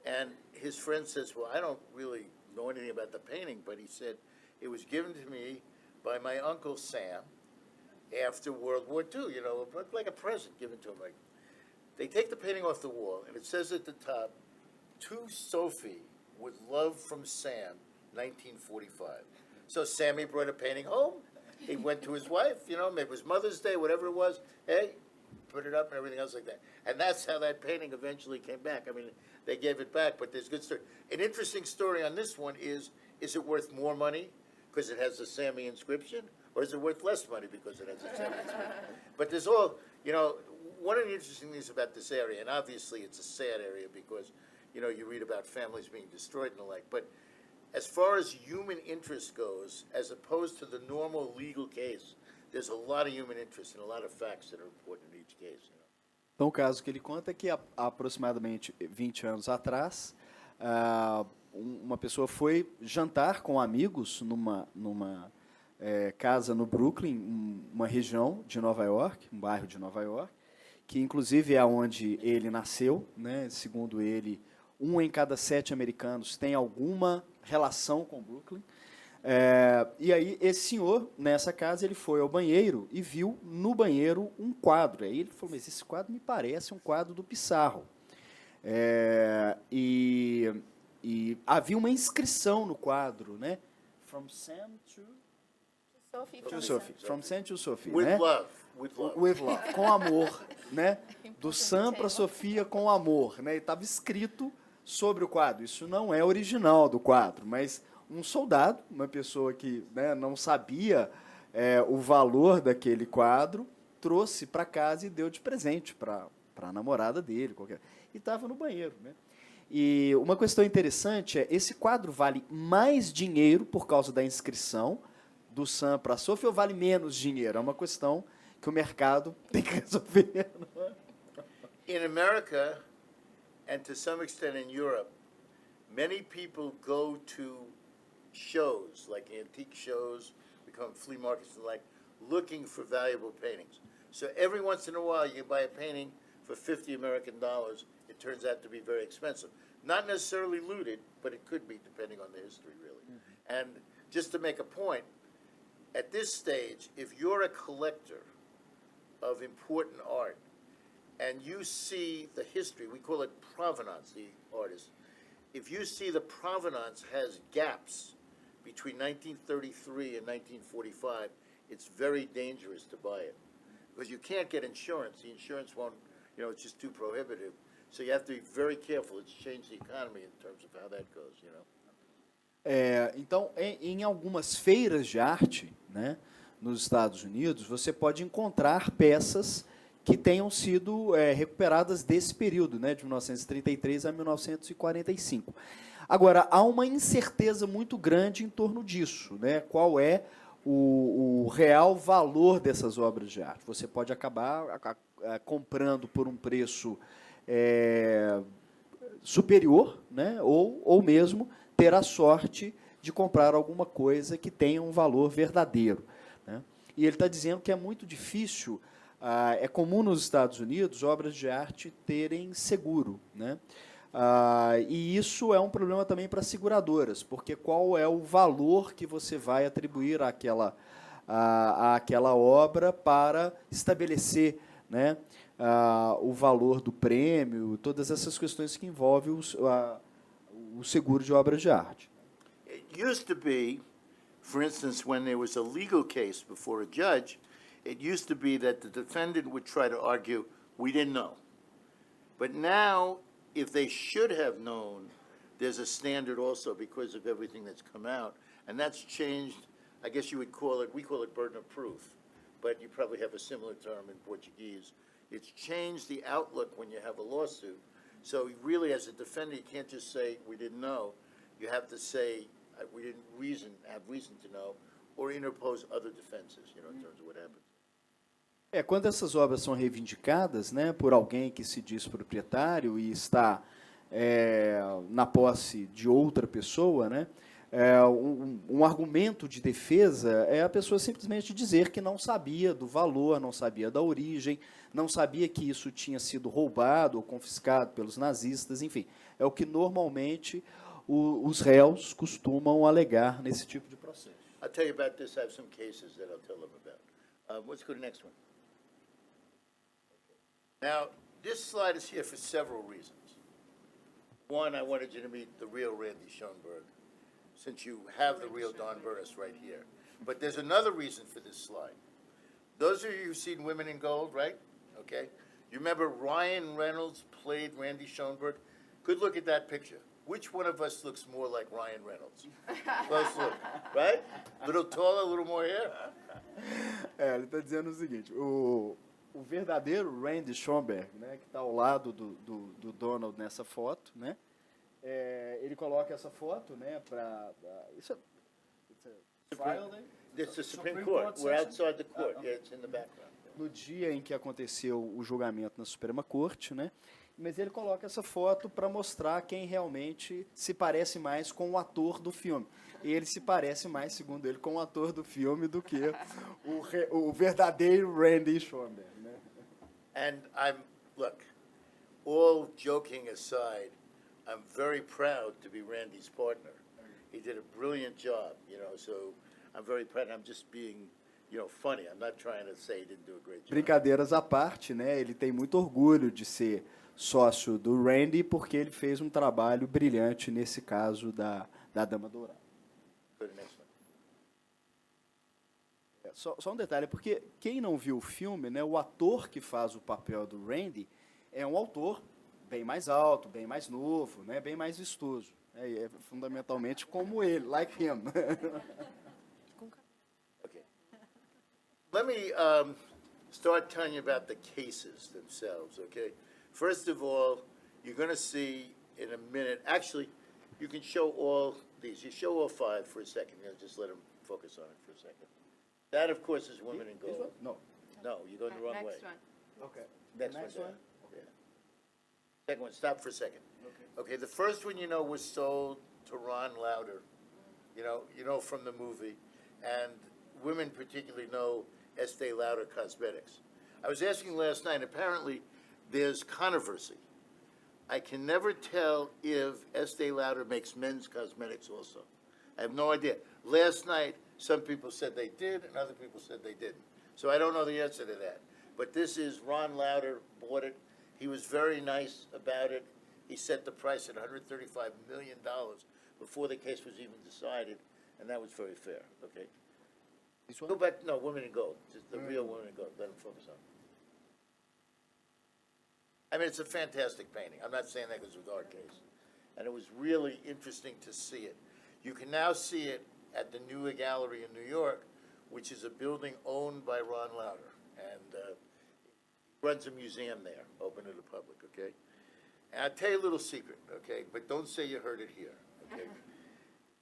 And his friend says, well, I don't really know anything about the painting, but he said, it was given to me by my Uncle Sam after World War II, you know, like a present given to him. Like, they take the painting off the wall, and it says at the top, to Sophie, with love from Sam, 1945. So Sammy brought a painting home. He went to his wife, you know, maybe it was Mother's Day, whatever it was. Hey, put it up and everything else like that. And that's how that painting eventually came back. I mean, they gave it back, but there's good story. An interesting story on this one is it worth more money? because it has the Sammy inscription, or is it worth less money because it has the Sammy inscription? But there's all, you know, one of the interesting things about this area, and obviously it's a sad area because, you know, you read about families being destroyed and the like, but as far as human interest goes, as opposed to the normal legal case, there's a lot of human interest and a lot of facts that are important in each case, you know. Então, o caso que ele conta é que há aproximadamente 20 anos atrás, uma pessoa foi jantar com amigos numa casa no Brooklyn, uma região de Nova York, um bairro de Nova York, que inclusive é onde ele nasceu, né? Segundo ele, 1 em cada 7 americanos tem alguma relação com Brooklyn. E aí, esse senhor, nessa casa, ele foi ao banheiro e viu no banheiro um quadro. Aí ele falou, mas esse quadro me parece um quadro do Pissarro. E havia uma inscrição no quadro, né? From Sam to Sophie. From Sam to Sophie, With né? love, with love. With love, com amor, né? Do Sam para Sofia com amor, né? E estava escrito sobre o quadro. Isso não é original do quadro, mas um soldado, uma pessoa que, né, não sabia o valor daquele quadro, trouxe para casa e deu de presente para a namorada dele, e estava no banheiro, né? E uma questão interessante é, esse quadro vale mais dinheiro por causa da inscrição do Sam para a Sophie ou vale menos dinheiro? É uma questão que o mercado tem que resolver. In America, and to some extent in Europe, many people go to shows, like antique shows, become flea markets and the like, looking for valuable paintings. So every once in a while, you buy a painting for $50 American. It turns out to be very expensive. Not necessarily looted, but it could be, depending on the history, really. Mm-hmm. And just to make a point, at this stage, if you're a collector of important art, and you see the history, we call it provenance, the artist. If you see the provenance has gaps between 1933 and 1945, it's very dangerous to buy it. Because you can't get insurance. The insurance won't, you know, it's just too prohibitive. So you have to be very careful. It's changed the economy in terms of how that goes, you know. Então, em algumas feiras de arte, né, nos Estados Unidos, você pode encontrar peças que tenham sido recuperadas desse período, né, de 1933 a 1945. Agora, há uma incerteza muito grande em torno disso, né? Qual é o real valor dessas obras de arte? Você pode acabar comprando por um preço superior, né? Ou mesmo ter a sorte de comprar alguma coisa que tenha um valor verdadeiro, né? E ele está dizendo que é muito difícil. É comum nos Estados Unidos obras de arte terem seguro, né? E isso é um problema também para seguradoras, porque qual é o valor que você vai atribuir àquela obra para estabelecer, né, o valor do prêmio, todas essas questões que envolvem o seguro de obras de arte. It used to be, for instance, when there was a legal case before a judge, it used to be that the defendant would try to argue, we didn't know. But now, if they should have known, there's a standard also because of everything that's come out. And that's changed, I guess you would call it, we call it burden of proof, but you probably have a similar term in Portuguese. It's changed the outlook when you have a lawsuit. So really, as a defendant, you can't just say, we didn't know. You have to say, we didn't have reason to know, or interpose other defenses, you know, in terms of what happened. Quando essas obras são reivindicadas, né, por alguém que se diz proprietário e está na posse de outra pessoa, né, um argumento de defesa é a pessoa simplesmente dizer que não sabia do valor, não sabia da origem, não sabia que isso tinha sido roubado ou confiscado pelos nazistas, enfim. É o que normalmente os réus costumam alegar nesse tipo de processo. I'll tell you about this. I have some cases that I'll tell them about. Let's go to the next one. Now, this slide is here for several reasons. One, I wanted you to meet the real Randy Schoenberg, since you have the real Don Burris right here. But there's another reason for this slide. Those of you who've seen Women in Gold, right? Okay. You remember Ryan Reynolds played Randy Schoenberg? Good look at that picture. Which one of us looks more like Ryan Reynolds? Close look, right? Little taller, a little more hair. Ele está dizendo o seguinte, o verdadeiro Randy Schomburg, né, que está ao lado do Donald nessa foto, né, ele coloca essa foto, né, para... Isso é... Trial, né? This is the Supreme Court. We're outside the court. Yeah, it's in the background. No dia em que aconteceu o julgamento na Suprema Corte, né? Mas ele coloca essa foto para mostrar quem realmente se parece mais com o ator do filme. E ele se parece mais, segundo ele, com o ator do filme do que o verdadeiro Randy Schomburg, né? And look, all joking aside, I'm very proud to be Randy's partner. He did a brilliant job, so I'm very proud. I'm just being, funny. I'm not trying to say he didn't do a great job. Brincadeiras à parte, né? Ele tem muito orgulho de ser sócio do Randy porque ele fez um trabalho brilhante nesse caso da Dama Dourada. Go to the next one. Só um detalhe, porque quem não viu o filme, né, o ator que faz o papel do Randy é um autor bem mais alto, bem mais novo, né, bem mais vistoso. É fundamentalmente como ele, like him. Okay. Let me start telling you about the cases themselves, okay? First of all, you're going to see in a minute, actually, you can show all these. You show all five for a second. Just let them focus on it for a second. That, of course, is Women in Gold. No. No, you're going the wrong way. Next one. Okay. Next Next one. one? Yeah. Second one, stop for a second. Okay, the first one, was sold to Ron Lauder, from the movie, and women particularly know Estee Lauder Cosmetics. I was asking last night, apparently there's controversy. I can never tell if Estee Lauder makes men's cosmetics also. I have no idea. Last night, some people said they did, and other people said they didn't. So I don't know the answer to that. But this is Ron Lauder bought it. He was very nice about it. He set the price at $135 million before the case was even decided, and that was very fair, okay? This one? Go back, no, Women in Gold, just the real Women in Gold, let them focus on. I mean, it's a fantastic painting. I'm not saying that because it was our case. And it was really interesting to see it. You can now see it at the New Gallery in New York, which is a building owned by Ron Lauder, and runs a museum there, open to the public, okay? And I'll tell you a little secret, okay? But don't say you heard it here, okay?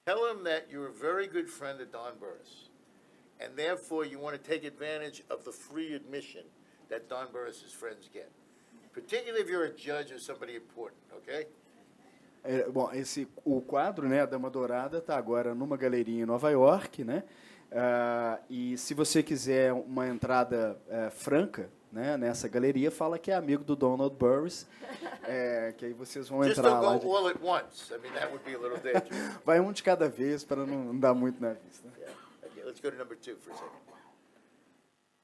Tell him that you're a very good friend of Don Burris, and therefore you want to take advantage of the free admission that Don Burris's friends get, particularly if you're a judge or somebody important, okay? Bom, o quadro, né, a Dama Dourada, está agora numa galeria em Nova York, né? E se você quiser uma entrada franca, né, nessa galeria, fala que é amigo do Donald Burris, que aí vocês vão Just entrar don't lá. go all at once. I mean, that would be a little dangerous. Vai um de cada vez para não dar muito na vista. Yeah. Okay, let's go to number 2 for a second.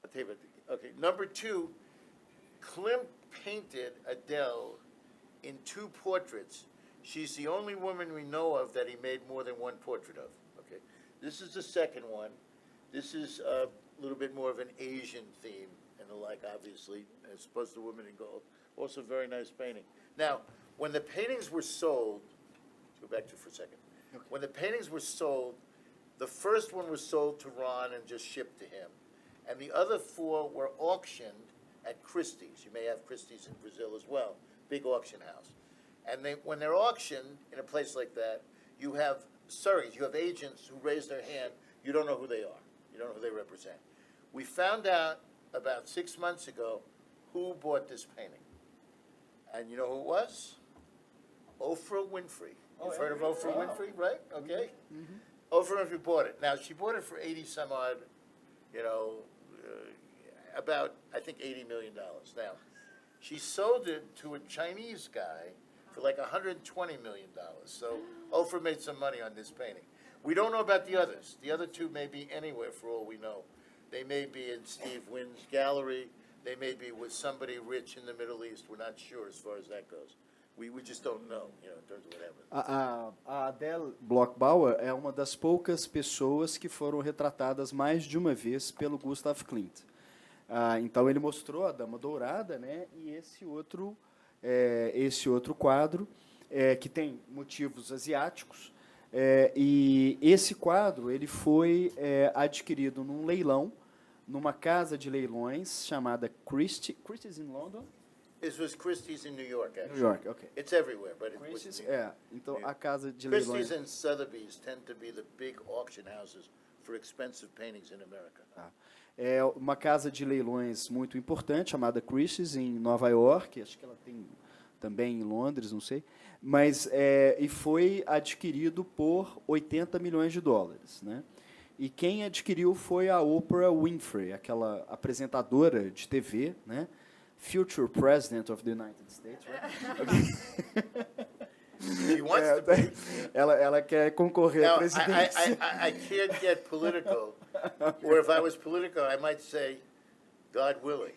I'll tell you about okay, number 2, Klimt painted Adele in 2 portraits. She's the only woman we know of that he made more than 1 portrait of. Okay, this is the second one. This is a little bit more of an Asian theme and the like, obviously, as opposed to Women in Gold. Also, very nice painting. Now, when the paintings were sold, go back to it for a second. Okay. When the paintings were sold, the first one was sold to Ron and just shipped to him, and the other 4 were auctioned at Christie's. You may have Christie's in Brazil as well, big auction house. And when they're auctioned in a place like that, you have surrogates, you have agents who raise their hand. You don't know who they are. You don't know who they represent. We found out about 6 months ago who bought this painting. And you know who it was? Oprah Winfrey. You've heard of Oprah Winfrey, right? Okay. Mm-hmm. Oprah Winfrey bought it. Now, she bought it for 80 some odd, about, I think, $80 million. Now, she sold it to a Chinese guy for like $120 million. So Oprah made some money on this painting. We don't know about the others. The other 2 may be anywhere for all we know. They may be in Steve Wynn's gallery. They may be with somebody rich in the Middle East. We're not sure as far as that goes. We just don't know, in terms of what happened. A Adele Bloch-Bauer é uma das poucas pessoas que foram retratadas mais de uma vez pelo Gustav Klimt. Então ele mostrou a Dama Dourada, né? E esse outro quadro que tem motivos asiáticos. E esse quadro ele foi adquirido num leilão, numa casa de leilões chamada Christie's in London. This was Christie's in New York, New actually. York, ok. It's everywhere, but it was Christie's, in New York. então a casa de leilões. Christie's and Sotheby's tend to be the big auction houses for expensive paintings in America. É uma casa de leilões muito importante, chamada Christie's, em Nova York. Acho que ela tem também em Londres, não sei. Mas, e foi adquirido por 80 milhões de dólares. Né? E quem adquiriu foi a Oprah Winfrey, aquela apresentadora de TV, né? Future President of the United States. Right? She wants to be. Ela quer concorrer à Now, presidência. I can't get political, or if I was political, I might say, God willing.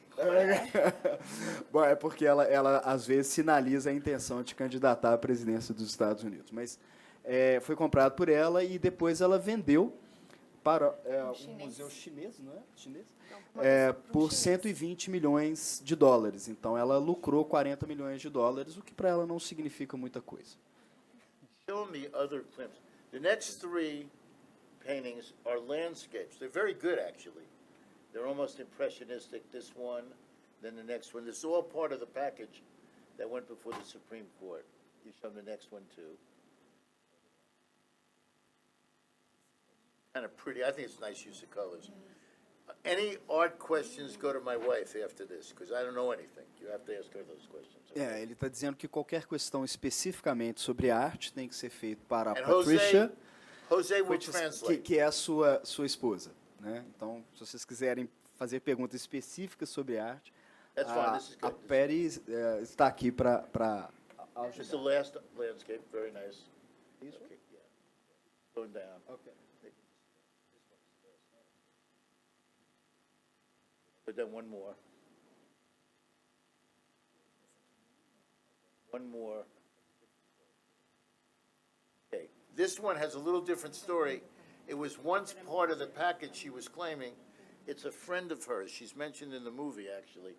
Bom, é porque ela às vezes sinaliza a intenção de candidatar à presidência dos Estados Unidos. Mas foi comprado por ela e depois ela vendeu para um museu chinês, não é? Chinês? Por 120 milhões de dólares. Então ela lucrou 40 milhões de dólares, o que para ela não significa muita coisa. Show me other clips. The next three paintings are landscapes. They're very good, actually. They're almost impressionistic, this one, then the next one. This is all part of the package that went before the Supreme Court. You show them the next one, too. Kind of pretty. I think it's a nice use of colors. Any art questions, go to my wife after this, because I don't know anything. You have to ask her those questions. okay? Ele está dizendo que qualquer questão especificamente sobre arte tem que ser feito para a And Patricia, Jose will which is- translate. que é a sua esposa. Né? Então, se vocês quiserem fazer perguntas específicas sobre arte, That's fine, this is a good. Patty está aqui para This is the ajudar. last landscape, very nice. Isso? Okay, yeah. Going down. Ok. But then one more. One more. Okay, this one has a little different story. It was once part of the package she was claiming. It's a friend of hers. She's mentioned in the movie, actually.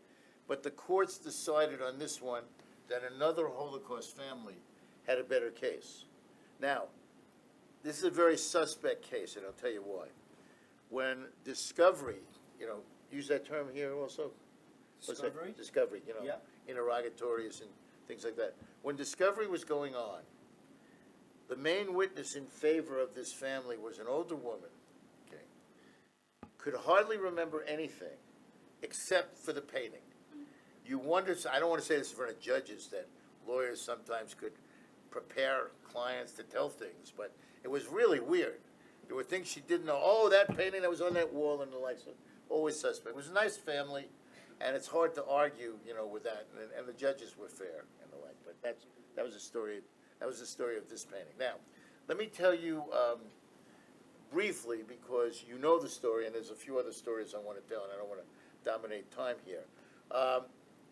But the courts decided on this one that another Holocaust family had a better case. Now, this is a very suspect case, and I'll tell you why. When Discovery, use that term here also? What's that? Discovery? Discovery, Yeah. interrogatories and things like that. When Discovery was going on, the main witness in favor of this family was an older woman, okay, could hardly remember anything except for the painting. You wonder, I don't want to say this in front of judges, that lawyers sometimes could prepare clients to tell things, but it was really weird. There were things she didn't know. Oh, that painting that was on that wall and the lights, always suspect. It was a nice family, and it's hard to argue, with that, and the judges were fair and the like, but that was the story of this painting. Now, let me tell you briefly, because you know the story, and there's a few other stories I want to tell, and I don't want to dominate time here.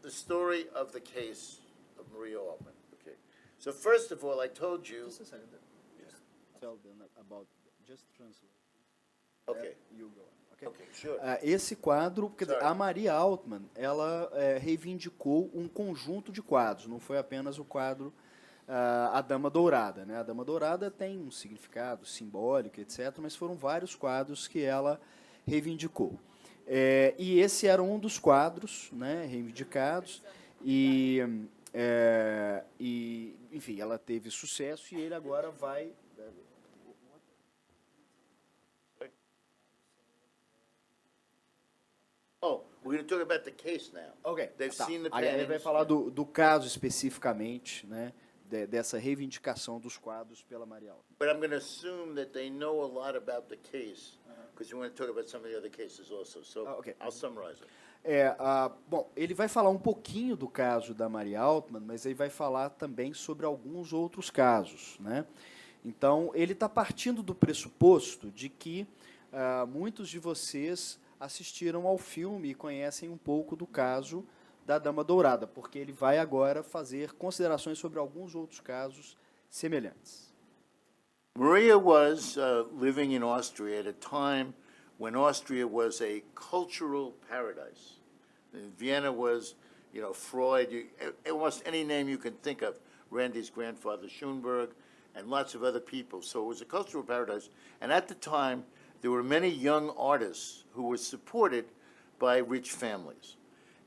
The story of the case of Maria Altman. Okay. So first of all, I told you. Just a second. Just tell them about, just translate. Okay. You go. Okay. Okay. Sure. Esse quadro, quer dizer, Sorry. a Maria Altman, ela reivindicou um conjunto de quadros, não foi apenas o quadro A Dama Dourada. Né? A Dama Dourada tem um significado simbólico, etc., mas foram vários quadros que ela reivindicou. E esse era um dos quadros, né, reivindicados, e, enfim, ela teve sucesso e ele agora vai... Oh, we're going to talk about the case now. Ok, They've tá. seen the Aí ele vai paintings. falar do caso especificamente, né, dessa reivindicação dos quadros pela Maria Altman. But I'm going to assume that they know a lot about the case, because we want to talk about some of the other cases also. So Okay. I'll summarize it. Bom, ele vai falar um pouquinho do caso da Maria Altman, mas ele vai falar também sobre alguns outros casos, né? Então, ele está partindo do pressuposto de que muitos de vocês assistiram ao filme e conhecem um pouco do caso da Dama Dourada, porque ele vai agora fazer considerações sobre alguns outros casos semelhantes. Maria was living in Austria at a time when Austria was a cultural paradise. Vienna was, Freud, almost any name you can think of. Randy's grandfather Schoenberg, and lots of other people. So it was a cultural paradise. And at the time, there were many young artists who were supported by rich families.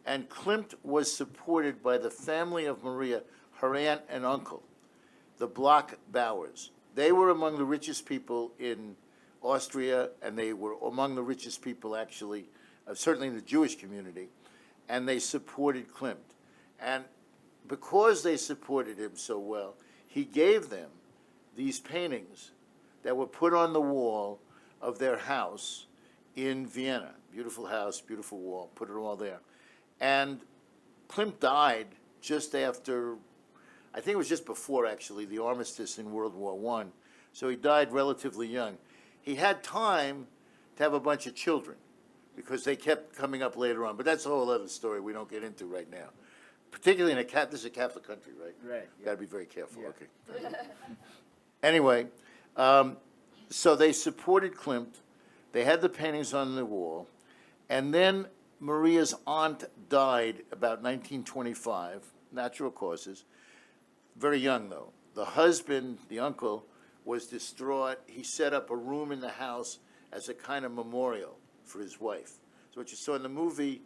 And Klimt was supported by the family of Maria, her aunt and uncle, the Bloch Bauers. They were among the richest people in Austria, and they were among the richest people, actually, certainly in the Jewish community, and they supported Klimt. And because they supported him so well, he gave them these paintings that were put on the wall of their house in Vienna. Beautiful house, beautiful wall, put it all there. And Klimt died just after, I think it was just before, actually, the armistice in World War I. So he died relatively young. He had time to have a bunch of children because they kept coming up later on. But that's a whole other story we don't get into right now. Particularly in this is a Catholic country, right? Right. Got to be very careful, Yeah. okay. Anyway, so they supported Klimt. They had the paintings on the wall. And then Maria's aunt died about 1925, natural causes. Very young, though. The husband, the uncle, was distraught. He set up a room in the house as a kind of memorial for his wife. So what you saw in the movie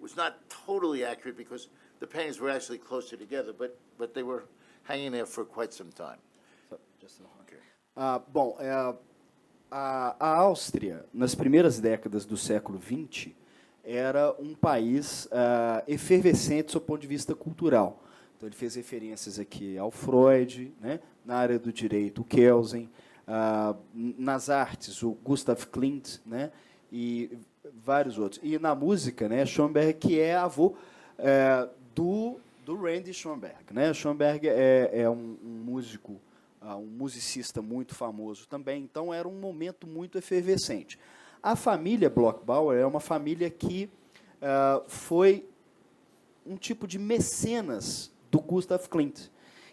was not totally accurate because the paintings were actually closer together, but they were hanging there for quite some time. Bom, a Áustria, nas primeiras décadas do século XX, era um país efervescente do ponto de vista cultural. Então, ele fez referências aqui ao Freud, né? Na área do direito, o Kelsen, nas artes, o Gustav Klimt, né? E vários outros. E na música, né? Schoenberg, que é avô do Randy Schoenberg, né? Schoenberg é um músico, um musicista muito famoso também, então era um momento muito efervescente. A família Bloch-Bauer é uma família que foi um tipo de mecenas do Gustav Klimt.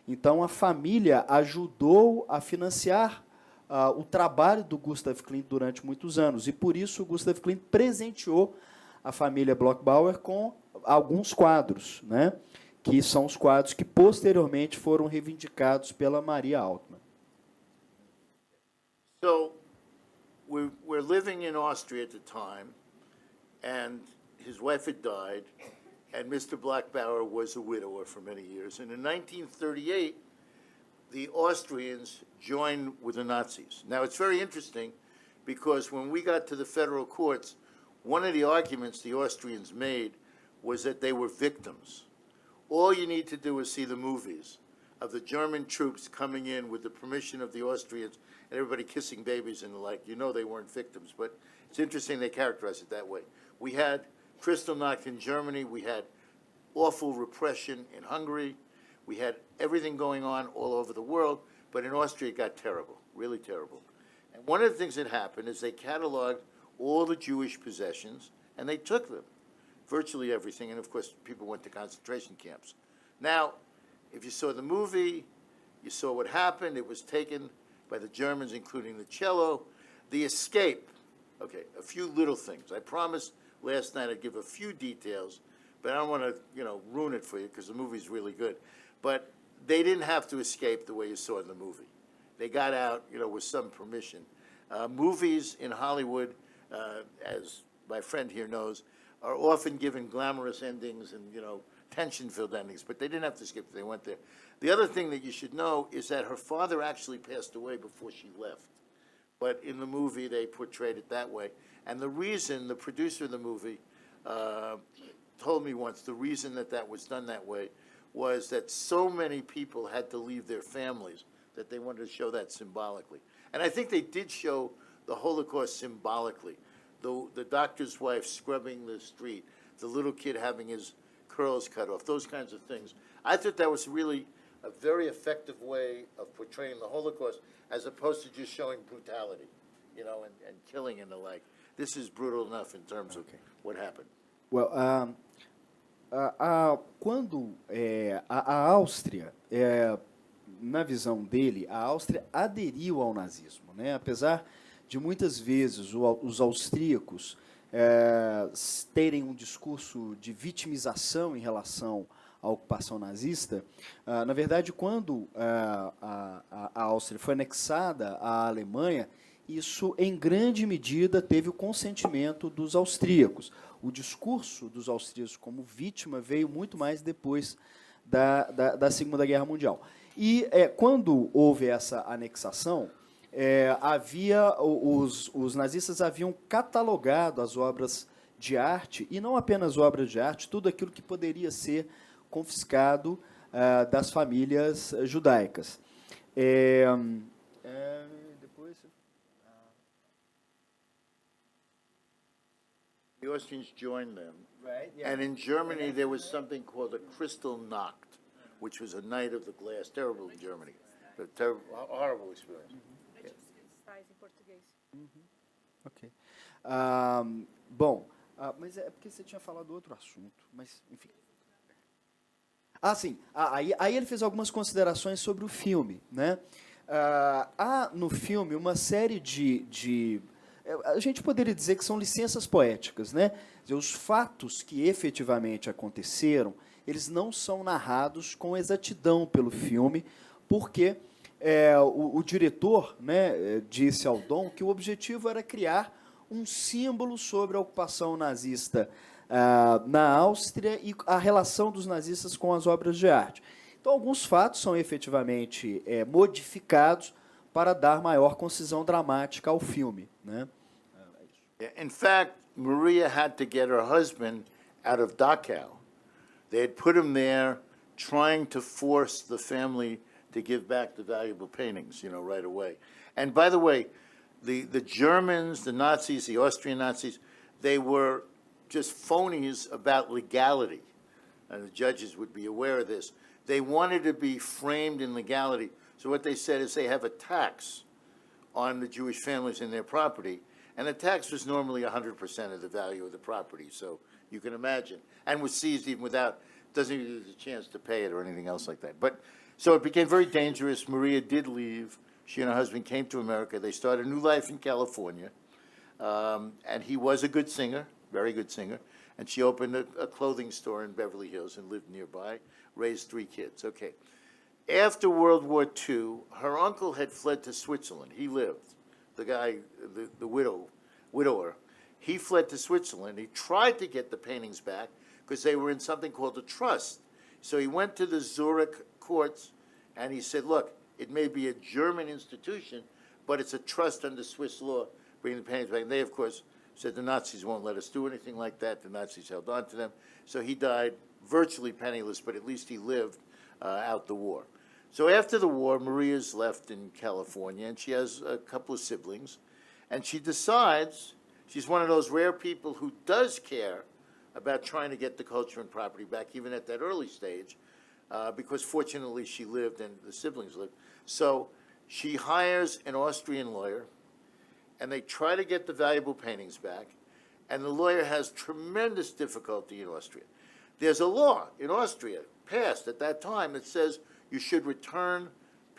Então, a família ajudou a financiar o trabalho do Gustav Klimt durante muitos anos, e por isso o Gustav Klimt presenteou a família Bloch-Bauer com alguns quadros, né? Que são os quadros que posteriormente foram reivindicados pela Maria Altmann. So we're living in Austria at the time, and his wife had died, and Mr. Bloch-Bauer was a widower for many years. And in 1938, the Austrians joined with the Nazis. Now, it's very interesting because when we got to the federal courts, one of the arguments the Austrians made was that they were victims. All you need to do is see the movies of the German troops coming in with the permission of the Austrians and everybody kissing babies and the like. You know they weren't victims, but it's interesting they characterize it that way. We had Kristallnacht in Germany. We had awful repression in Hungary. We had everything going on all over the world, but in Austria it got terrible, really terrible. And one of the things that happened is they cataloged all the Jewish possessions, and they took them, virtually everything, and of course people went to concentration camps. Now, if you saw the movie, you saw what happened. It was taken by the Germans, including the cello. The escape, okay, a few little things. I promised last night I'd give a few details, but I don't want to, ruin it for you because the movie's really good. But they didn't have to escape the way you saw in the movie. They got out, with some permission. Movies in Hollywood, as my friend here knows, are often given glamorous endings and, tension-filled endings, but they didn't have to escape. They went there. The other thing that you should know is that her father actually passed away before she left. But in the movie, they portrayed it that way. And the reason, the producer of the movie told me once, the reason that was done that way was that so many people had to leave their families that they wanted to show that symbolically. And I think they did show the Holocaust symbolically. The doctor's wife scrubbing the street, the little kid having his curls cut off, those kinds of things. I thought that was really a very effective way of portraying the Holocaust as opposed to just showing brutality, and killing and the like. This is brutal enough in terms of what happened. Well, quando a Áustria, na visão dele, a Áustria aderiu ao nazismo, né? Apesar de muitas vezes os austríacos terem um discurso de vitimização em relação a ocupação nazista, na verdade, quando a Áustria foi anexada à Alemanha, isso, em grande medida, teve o consentimento dos austríacos. O discurso dos austríacos como vítima veio muito mais depois da Segunda Guerra Mundial. E, quando houve essa anexação, os nazistas haviam catalogado as obras de arte, e não apenas obras de arte, tudo aquilo que poderia ser confiscado das famílias judaicas. Depois... The Austrians joined them. Right, yeah. And in Germany, there was something called a Kristallnacht, which was a night of the glass. Terrible in Germany. A terrible, horrible experience. Noites cristais em português. Ok. Bom, mas é porque você tinha falado outro assunto, mas, enfim. Sim. Aí ele fez algumas considerações sobre o filme, né? Há no filme uma série a gente poderia dizer que são licenças poéticas, né? Os fatos que efetivamente aconteceram, eles não são narrados com exatidão pelo filme, porque o diretor, né, disse ao Dom que o objetivo era criar um símbolo sobre a ocupação nazista na Áustria e a relação dos nazistas com as obras de arte. Então, alguns fatos são efetivamente modificados para dar maior concisão dramática ao filme, né? In fact, Maria had to get her husband out of Dachau. They had put him there trying to force the family to give back the valuable paintings, right away. And by the way, the Germans, the Nazis, the Austrian Nazis, they were just phonies about legality. And the judges would be aware of this. They wanted to be framed in legality. So what they said is they have a tax on the Jewish families and their property. And the tax was normally 100% of the value of the property. So you can imagine. And was seized even without, doesn't even get a chance to pay it or anything else like that. But so it became very dangerous. Maria did leave. She and her husband came to America. They started a new life in California. And he was a good singer, very good singer. And she opened a clothing store in Beverly Hills and lived nearby, raised 3 kids. Okay. After World War II, her uncle had fled to Switzerland. He lived, the guy, the widower. He fled to Switzerland. He tried to get the paintings back because they were in something called a trust. So he went to the Zurich courts and he said, look, it may be a German institution, but it's a trust under Swiss law, bringing the paintings back. And they, of course, said the Nazis won't let us do anything like that. The Nazis held on to them. So he died virtually penniless, but at least he lived out the war. So after the war, Maria's left in California, and she has a couple of siblings. And she decides, she's one of those rare people who does care about trying to get the culture and property back, even at that early stage, because fortunately she lived and the siblings lived. So she hires an Austrian lawyer, and they try to get the valuable paintings back, and the lawyer has tremendous difficulty in Austria. There's a law in Austria passed at that time that says you should return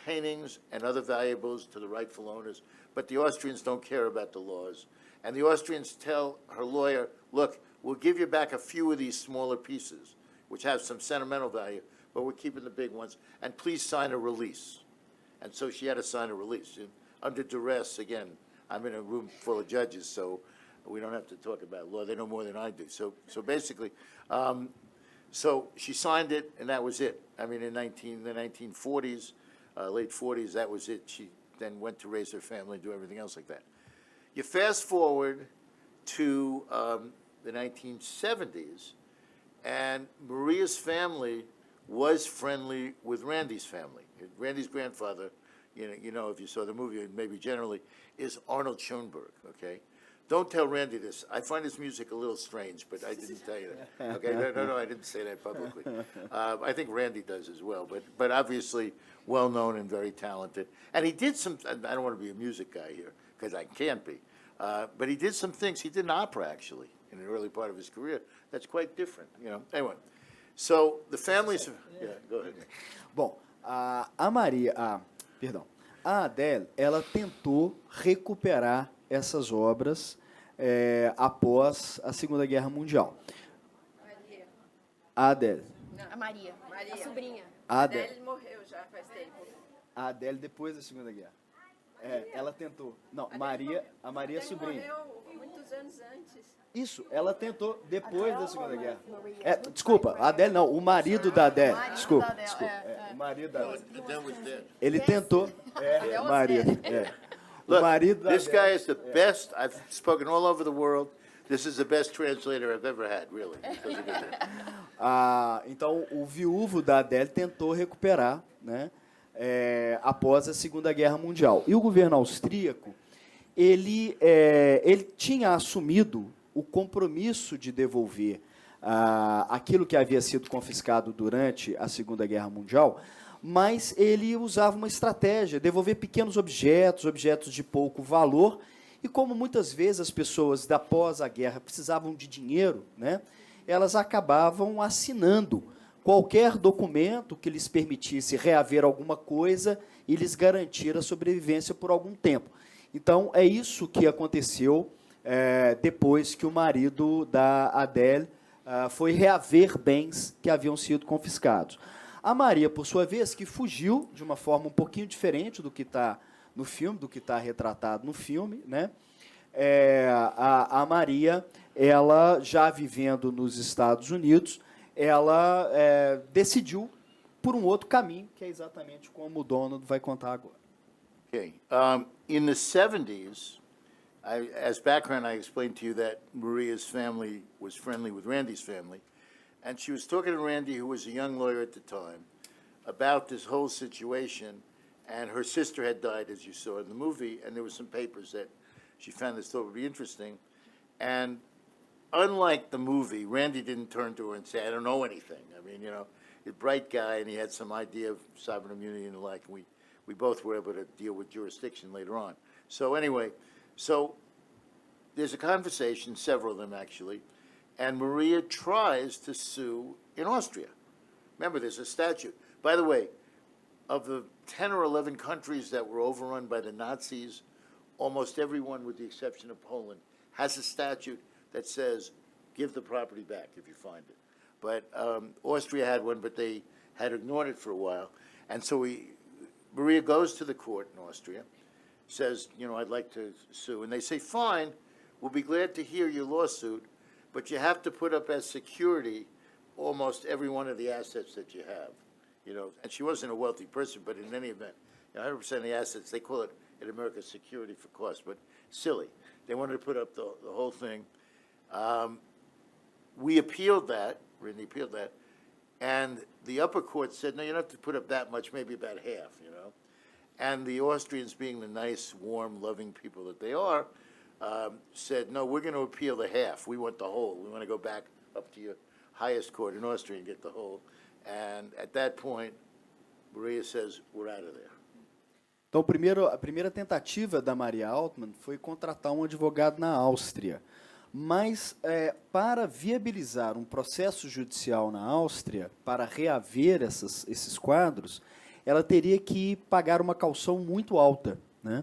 paintings and other valuables to the rightful owners, but the Austrians don't care about the laws. And the Austrians tell her lawyer, look, we'll give you back a few of these smaller pieces, which have some sentimental value, but we're keeping the big ones, and please sign a release. And so she had to sign a release. And under duress, again, I'm in a room full of judges, so we don't have to talk about law. They know more than I do. So basically, so she signed it, and that was it. I mean, in the 1940s, late 40s, that was it. She then went to raise her family, do everything else like that. You fast forward to the 1970s, and Maria's family was friendly with Randy's family. Randy's grandfather, you know, if you saw the movie, maybe generally, is Arnold Schoenberg, okay? Don't tell Randy this. I find his music a little strange, but I didn't tell you that. Okay, no, I didn't say that publicly. I think Randy does as well, but obviously well-known and very talented. And he did some, I don't want to be a music guy here, because I can't be, but he did some things. He did an opera, actually, in the early part of his career. That's quite different, you know. Anyway, so the families, yeah, go ahead. Bom, a Adele, ela tentou recuperar essas obras após a Segunda Guerra Mundial. A Adele. A Maria, a sobrinha. A Adele morreu já faz tempo. A Adele depois da Segunda Guerra. É, ela tentou. Não, a Maria Adele sobrinha. morreu muitos anos antes. Isso, ela tentou depois da Segunda Guerra. Desculpa, a Adele não, o marido da Adele. Desculpa. O marido da Adele. Adele was dead. Ele tentou. O marido. O Look, marido da this Adele. guy is the best. I've spoken all over the world. This is the best translator I've ever had, really. Because he did that. Então, o viúvo da Adele tentou recuperar, né, após a Segunda Guerra Mundial. E o governo austríaco, ele tinha assumido o compromisso de devolver aquilo que havia sido confiscado durante a Segunda Guerra Mundial, mas ele usava uma estratégia, devolver pequenos objetos de pouco valor, e como muitas vezes as pessoas, após a guerra, precisavam de dinheiro, né, elas acabavam assinando qualquer documento que lhes permitisse reaver alguma coisa e lhes garantir a sobrevivência por algum tempo. Então, é isso que aconteceu depois que o marido da Adele foi reaver bens que haviam sido confiscados. A Maria, por sua vez, que fugiu de uma forma um pouquinho diferente do que está no filme, do que está retratado no filme, né? A Maria, ela já vivendo nos Estados Unidos, ela decidiu por um outro caminho, que é exatamente como o Donald vai contar agora. Okay. In the 70s, as background, I explained to you that Maria's family was friendly with Randy's family, and she was talking to Randy, who was a young lawyer at the time, about this whole situation, and her sister had died, as you saw in the movie, and there were some papers that she found this thought would be interesting, and unlike the movie, Randy didn't turn to her and say, I don't know anything. I mean, you know, he's a bright guy, and he had some idea of sovereign immunity and the like, and we both were able to deal with jurisdiction later on. So anyway, there's a conversation, several of them actually, and Maria tries to sue in Austria. Remember, there's a statute. By the way, of the 10 or 11 countries that were overrun by the Nazis, almost everyone, with the exception of Poland, has a statute that says, give the property back if you find it. But Austria had one, but they had ignored it for a while. And so Maria goes to the court in Austria, says, you know, I'd like to sue. And they say, fine, we'll be glad to hear your lawsuit, but you have to put up as security almost every one of the assets that you have. You know, and she wasn't a wealthy person, but in any event, 100% of the assets, they call it in America security for cost, but silly. They wanted to put up the whole thing. We appealed that, Randy appealed that, and the upper court said, no, you don't have to put up that much, maybe about half, you know. And the Austrians, being the nice, warm, loving people that they are, said, no, we're going to appeal the half. We want the whole. We want to go back up to your highest court in Austria and get the whole. And at that point, Maria says, we're out of there. Então, a primeira tentativa da Maria Altman foi contratar um advogado na Áustria. Mas, para viabilizar um processo judicial na Áustria, para reaver esses quadros, ela teria que pagar uma caução muito alta, né?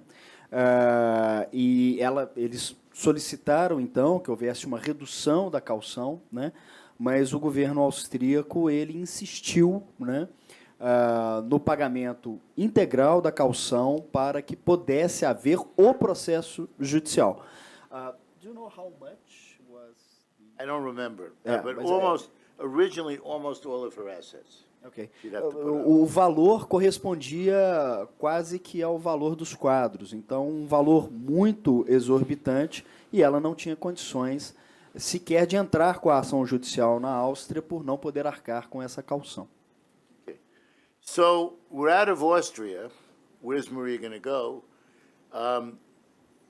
Eles solicitaram, então, que houvesse uma redução da caução, né? Mas o governo austríaco ele insistiu, né, no pagamento integral da caução para que pudesse haver o processo judicial. Do you know how much was I don't remember, but mas originally, almost all of her assets. Okay. She'd have to put up. O valor correspondia quase que ao valor dos quadros, então um valor muito exorbitante, e ela não tinha condições sequer de entrar com a ação judicial na Áustria por não poder arcar com essa caução. Okay. So we're out of Austria. Where's Maria going to go?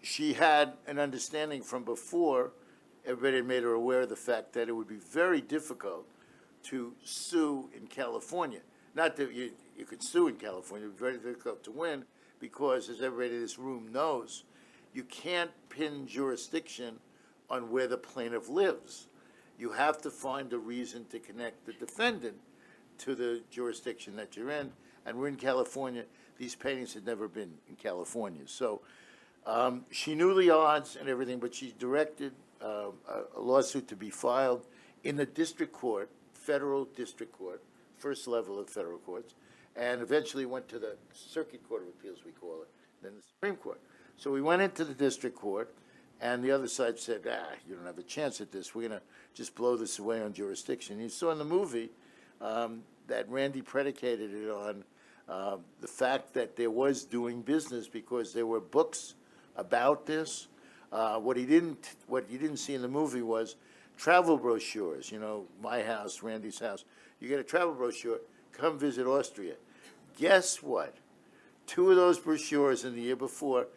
She had an understanding from before. Everybody had made her aware of the fact that it would be very difficult to sue in California. Not that you could sue in California, it would be very difficult to win because, as everybody in this room knows, you can't pin jurisdiction on where the plaintiff lives. You have to find a reason to connect the defendant to the jurisdiction that you're in. And we're in California. These paintings had never been in California. So she knew the odds and everything, but she directed a lawsuit to be filed in the district court federal district court, first level of federal courts, and eventually went to the Circuit Court of Appeals, we call it, then the Supreme Court. So we went into the district court, and the other side said, you don't have a chance at this. We're going to just blow this away on jurisdiction. You saw in the movie that Randy predicated it on the fact that there was doing business because there were books about this. What you didn't see in the movie was travel brochures. You know, my house, Randy's house. You get a travel brochure, come visit Austria. Guess what? 2 of those brochures in the year before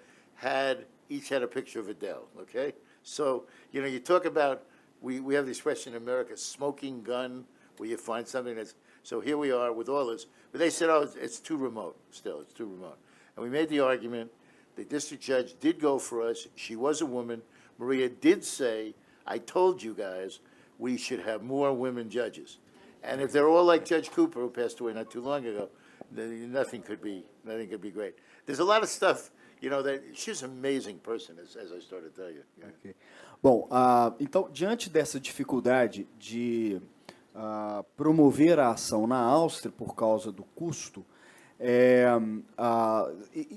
each had a picture of Adele, okay? So, you know, you talk about, we have the expression in America, smoking gun, where you find something that's, so here we are with all this. But they said, oh, it's too remote still, it's too remote. And we made the argument, the district judge did go for us, she was a woman. Maria did say, I told you guys, we should have more women judges. And if they're all like Judge Cooper, who passed away not too long ago, then nothing could be great. There's a lot of stuff, you know, that she's an amazing person, as I started to tell you. Yeah. Okay. Bom, então, diante dessa dificuldade de promover a ação na Áustria por causa do custo,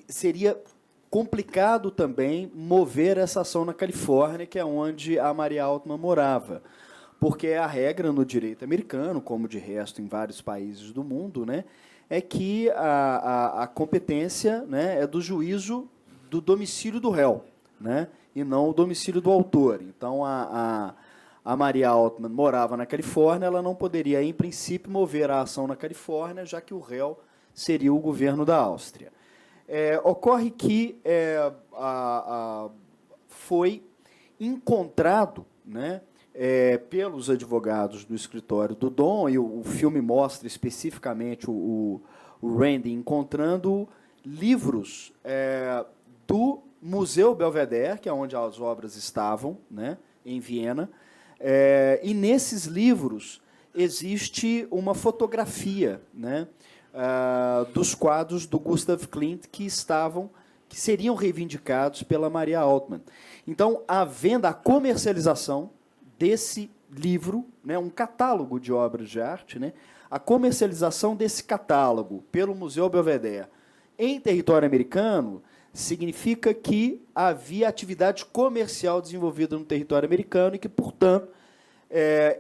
seria complicado também mover essa ação na Califórnia, que é onde a Maria Altman morava, porque a regra no direito americano, como de resto em vários países do mundo, né, é que a competência, né, é do juízo do domicílio do réu, né, e não o domicílio do autor. Então, a Maria Altman morava na Califórnia, ela não poderia, em princípio, mover a ação na Califórnia, já que o réu seria o governo da Áustria. Ocorre que foi encontrado, né, pelos advogados do escritório do Dom, e o filme mostra especificamente o Randy encontrando livros do Museu Belvedere, que é onde as obras estavam, né, em Viena, e nesses livros existe uma fotografia, né, dos quadros do Gustav Klimt que seriam reivindicados pela Maria Altman. Então, a venda, a comercialização desse livro, né, um catálogo de obras de arte, né, a comercialização desse catálogo pelo Museu Belvedere em território americano significa que havia atividade comercial desenvolvida no território americano e que, portanto,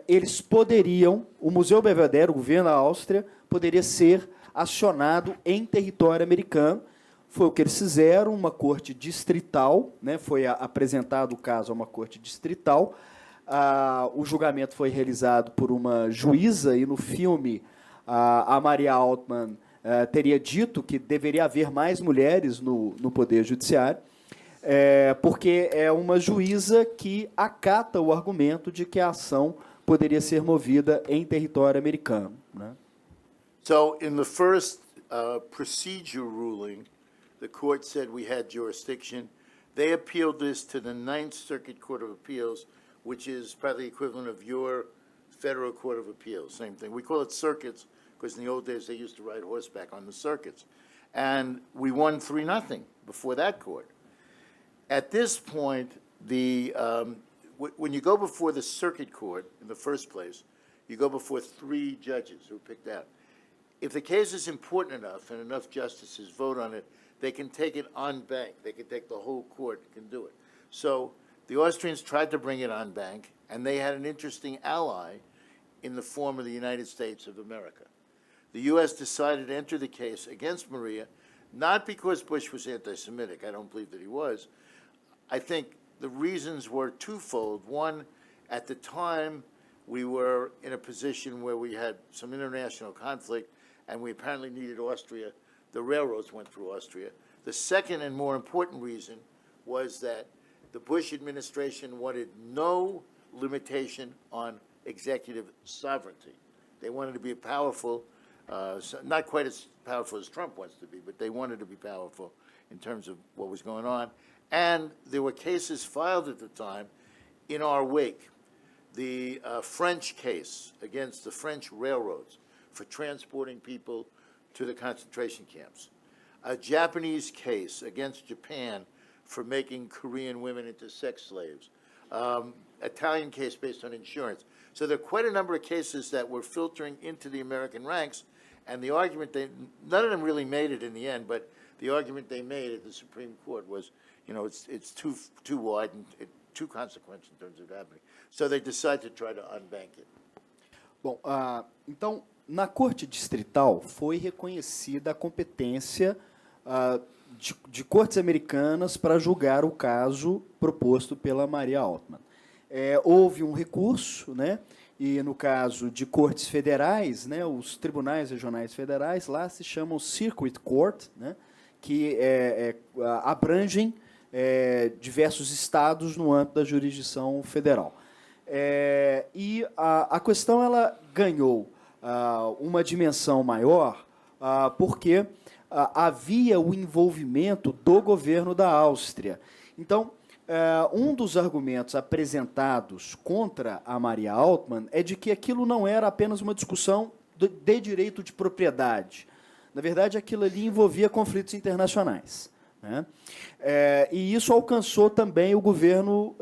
eles poderiam, o Museu Belvedere, o governo da Áustria, poderia ser acionado em território americano. Foi o que eles fizeram, uma corte distrital, né, foi apresentado o caso a uma corte distrital. O julgamento foi realizado por uma juíza e no filme a Maria Altman teria dito que deveria haver mais mulheres no Poder Judiciário, porque é uma juíza que acata o argumento de que a ação poderia ser movida em território americano, né? So in the first procedure ruling, the court said we had jurisdiction. They appealed this to the Ninth Circuit Court of Appeals, which is probably the equivalent of your Federal Court of Appeals, same thing. We call it circuits because in the old days they used to ride horseback on the circuits. And we won 3-0 before that court. At this point, when you go before the circuit court in the first place, you go before 3 judges who are picked out. If the case is important enough and enough justices vote on it, they can take it en banc. They can take the whole court can do it. So the Austrians tried to bring it en banc, and they had an interesting ally in the form of the United States of America. The U.S. decided to enter the case against Maria, not because Bush was anti-Semitic. I don't believe that he was. I think the reasons were twofold. One, at the time, we were in a position where we had some international conflict, and we apparently needed Austria. The railroads went through Austria. The second and more important reason was that the Bush administration wanted no limitation on executive sovereignty. They wanted to be powerful, not quite as powerful as Trump wants to be, but they wanted to be powerful in terms of what was going on. And there were cases filed at the time in our wake. The French case against the French railroads for transporting people to the concentration camps. A Japanese case against Japan for making Korean women into sex slaves. Italian case based on insurance. So there are quite a number of cases that were filtering into the American ranks, and the argument none of them really made it in the end, but the argument they made at the Supreme Court was, it's too wide and too consequential in terms of happening. So they decided to try to unbank it. Bom, então, na Corte Distrital foi reconhecida a competência de cortes americanas para julgar o caso proposto pela Maria Altman. Houve um recurso, né, e no caso de cortes federais, né, os tribunais regionais federais lá se chamam Circuit Court, né, que abrangem diversos estados no âmbito da jurisdição federal. E a questão ela ganhou uma dimensão maior porque havia o envolvimento do governo da Áustria. Então, um dos argumentos apresentados contra a Maria Altman é de que aquilo não era apenas uma discussão de direito de propriedade. Na verdade, aquilo ali envolvia conflitos internacionais, né? E isso alcançou também o governo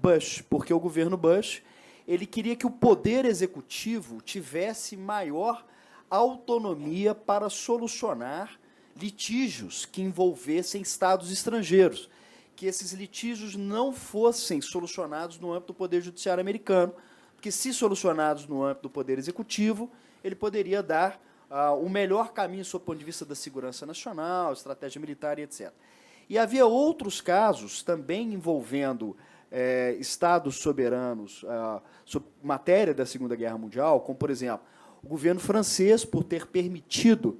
Bush, porque o governo Bush ele queria que o poder executivo tivesse maior autonomia para solucionar litígios que envolvessem estados estrangeiros, que esses litígios não fossem solucionados no âmbito do Poder Judiciário americano, porque, se solucionados no âmbito do Poder Executivo, ele poderia dar o melhor caminho sob o ponto de vista da segurança nacional, estratégia militar e etc. E havia outros casos também envolvendo estados soberanos sobre matéria da Segunda Guerra Mundial, como, por exemplo, o governo francês, por ter permitido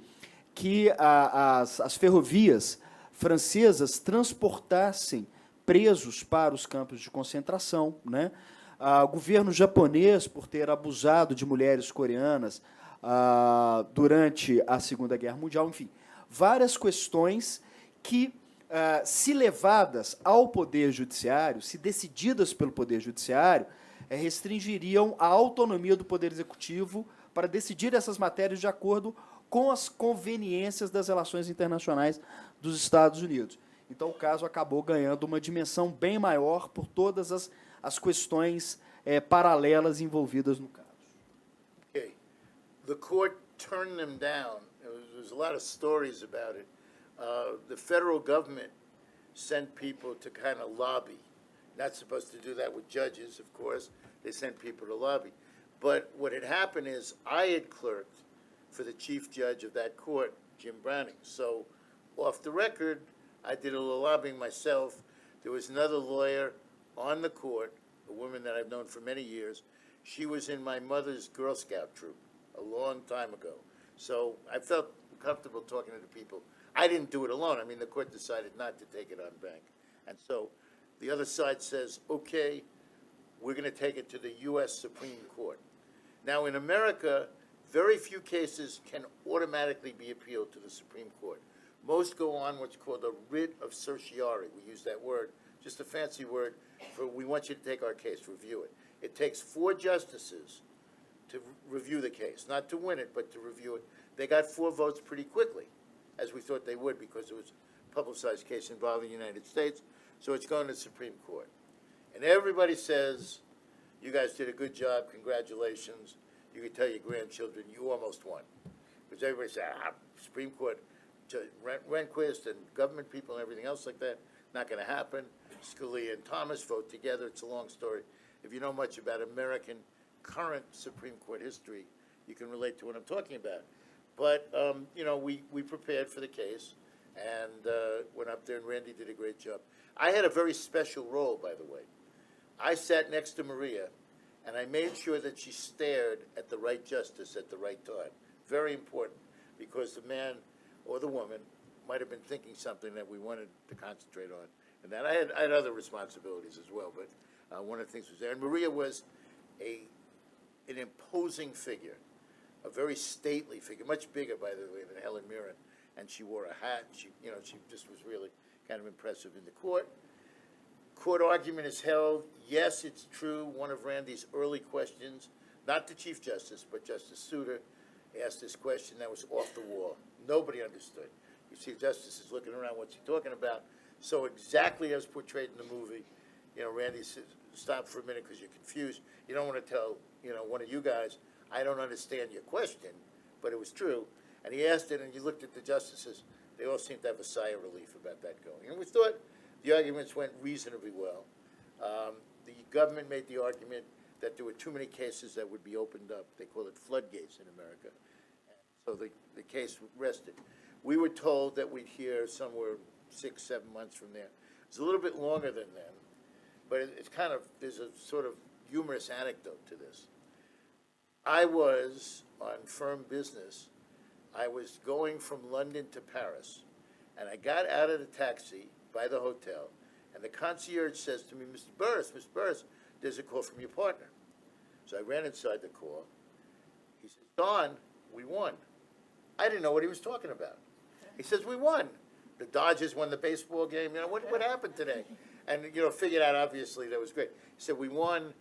que as ferrovias francesas transportassem presos para os campos de concentração, né? O governo japonês, por ter abusado de mulheres coreanas durante a Segunda Guerra Mundial, enfim, várias questões que, se levadas ao Poder Judiciário, se decididas pelo Poder Judiciário, restringiriam a autonomia do Poder Executivo para decidir essas matérias de acordo com as conveniências das relações internacionais dos Estados Unidos. Então, o caso acabou ganhando uma dimensão bem maior por todas as questões paralelas envolvidas no caso. Okay. The court turned them down. There's a lot of stories about it. The federal government sent people to kind of lobby. Not supposed to do that with judges, of course. They sent people to lobby. But what had happened is I had clerked for the chief judge of that court, Jim Browning. So off the record, I did a little lobbying myself. There was another lawyer on the court, a woman that I've known for many years. She was in my mother's Girl Scout troop a long time ago. So I felt comfortable talking to the people. I didn't do it alone. I mean, the court decided not to take it on bank. And so the other side says, okay, we're going to take it to the U.S. Supreme Court. Now, in America, very few cases can automatically be appealed to the Supreme Court. Most go on what's called a writ of certiorari. We use that word, just a fancy word for we want you to take our case, review it. It takes 4 justices to review the case, not to win it, but to review it. They got 4 votes pretty quickly, as we thought they would, because it was a publicized case involving the United States, so it's going to the Supreme Court. And everybody says, you guys did a good job, congratulations. You can tell your grandchildren you almost won. Because everybody said, Supreme Court, Rehnquist and government people and everything else like that, not going to happen. Scalia and Thomas vote together. It's a long story. If you know much about American current Supreme Court history, you can relate to what I'm talking about. But, we prepared for the case and went up there, and Randy did a great job. I had a very special role, by the way. I sat next to Maria, and I made sure that she stared at the right justice at the right time. Very important, because the man or the woman might have been thinking something that we wanted to concentrate on. And that I had other responsibilities as well, but one of the things was there. And Maria was an imposing figure, a very stately figure, much bigger, by the way, than Helen Mirren. And she wore a hat. She just was really kind of impressive in the court. Court argument is held. Yes, it's true. One of Randy's early questions, not the Chief Justice, but Justice Souter, asked this question that was off the wall. Nobody understood. You see, Justice is looking around, what's he talking about? So exactly as portrayed in the movie, Randy says, stop for a minute because you're confused. You don't want to tell, one of you guys, I don't understand your question, but it was true. And he asked it, and you looked at the justices, they all seemed to have a sigh of relief about that going. And we thought the arguments went reasonably well. The government made the argument that there were too many cases that would be opened up. They call it floodgates in America. So the case rested. We were told that we'd hear somewhere 6, 7 months from there. It's a little bit longer than then, but it's kind of, there's a sort of humorous anecdote to this. I was on firm business. I was going from London to Paris, and I got out of the taxi by the hotel, and the concierge says to me, Mr. Burris, there's a call from your partner. So I ran inside the call. He says, Don, we won. I didn't know what he was talking about. He says, we won. The Dodgers won the baseball game. What happened today? And, figured out, obviously, that was great. He said, we won,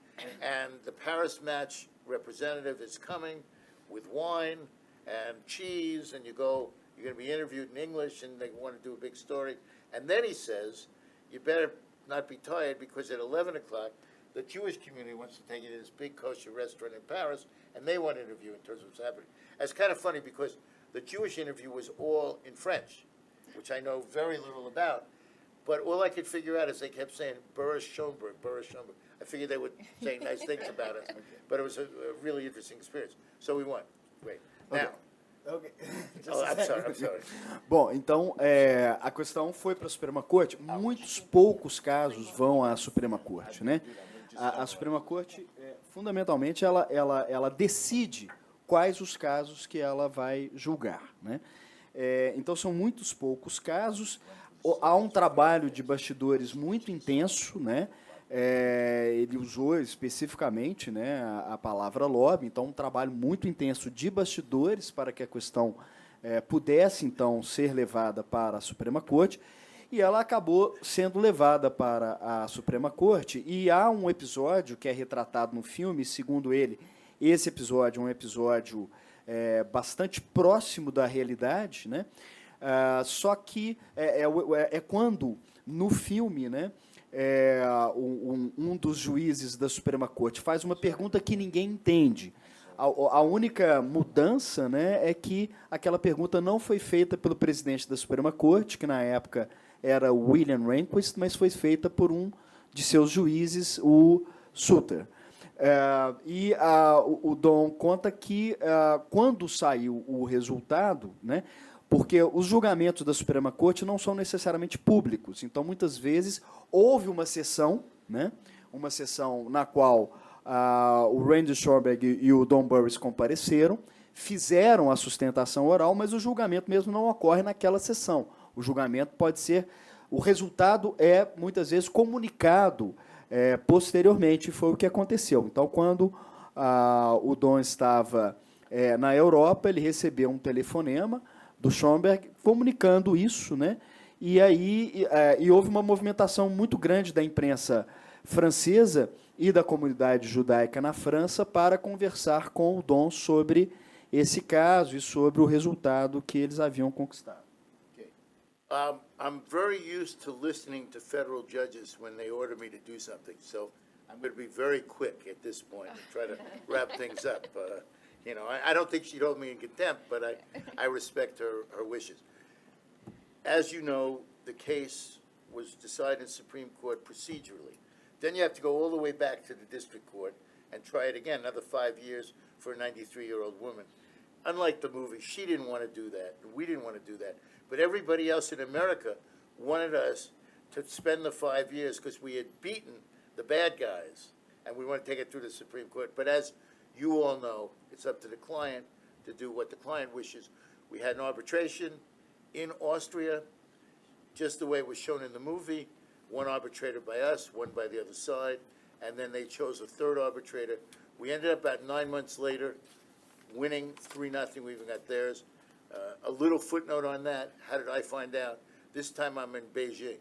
and the Paris match representative is coming with wine and cheese, and you're going to be interviewed in English, and they want to do a big story. And then he says, you better not be tired, because at 11 o'clock, the Jewish community wants to take you to this big kosher restaurant in Paris, and they want to interview in terms of what's happening. It's kind of funny, because the Jewish interview was all in French, which I know very little about. But all I could figure out is they kept saying, Burris Schoenberg. I figured they would say nice things about us. But it was a really interesting experience. So we won. Great. Now. Okay. I'm sorry. Bom, então, a questão foi para a Suprema Corte. Muitos poucos casos vão à Suprema Corte, né? A Suprema Corte, fundamentalmente, ela decide quais os casos que ela vai julgar, né? Então, são muitos poucos casos. Há um trabalho de bastidores muito intenso, né? Ele usou especificamente, né, a palavra lobby, então um trabalho muito intenso de bastidores para que a questão pudesse, então, ser levada para a Suprema Corte, e ela acabou sendo levada para a Suprema Corte, e há um episódio que é retratado no filme, segundo ele, esse episódio é um episódio bastante próximo da realidade, né? Só que é quando, no filme, né, um dos juízes da Suprema Corte faz uma pergunta que ninguém entende. A única mudança, né, é que aquela pergunta não foi feita pelo presidente da Suprema Corte, que na época era William Rehnquist, mas foi feita por um de seus juízes, o Souter. O Don conta que, quando saiu o resultado, né, porque os julgamentos da Suprema Corte não são necessariamente públicos, então, muitas vezes, houve uma sessão, né, uma sessão na qual o Randy Schoenberg e o Don Burris compareceram, fizeram a sustentação oral, mas o julgamento mesmo não ocorre naquela sessão. O julgamento pode ser, o resultado é, muitas vezes, comunicado posteriormente, foi o que aconteceu. Então, quando o Don estava na Europa, ele recebeu um telefonema do Schoenberg comunicando isso, né? E aí houve uma movimentação muito grande da imprensa francesa e da comunidade judaica na França para conversar com o Don sobre esse caso e sobre o resultado que eles haviam conquistado. Okay. I'm very used to listening to federal judges when they order me to do something, so I'm going to be very quick at this point and try to wrap things up. I don't think she'd hold me in contempt, but I respect her wishes. As you know, the case was decided in Supreme Court procedurally. Then you have to go all the way back to the district court and try it again, another 5 years for a 93-year-old woman. Unlike the movie, she didn't want to do that, and we didn't want to do that. But everybody else in America wanted us to spend the 5 years because we had beaten the bad guys, and we want to take it through the Supreme Court. But as you all know, it's up to the client to do what the client wishes. We had an arbitration in Austria, just the way it was shown in the movie, one arbitrator by us, one by the other side, and then they chose a third arbitrator. We ended up about 9 months later winning 3-0. We even got theirs. A little footnote on that, how did I find out? This time I'm in Beijing.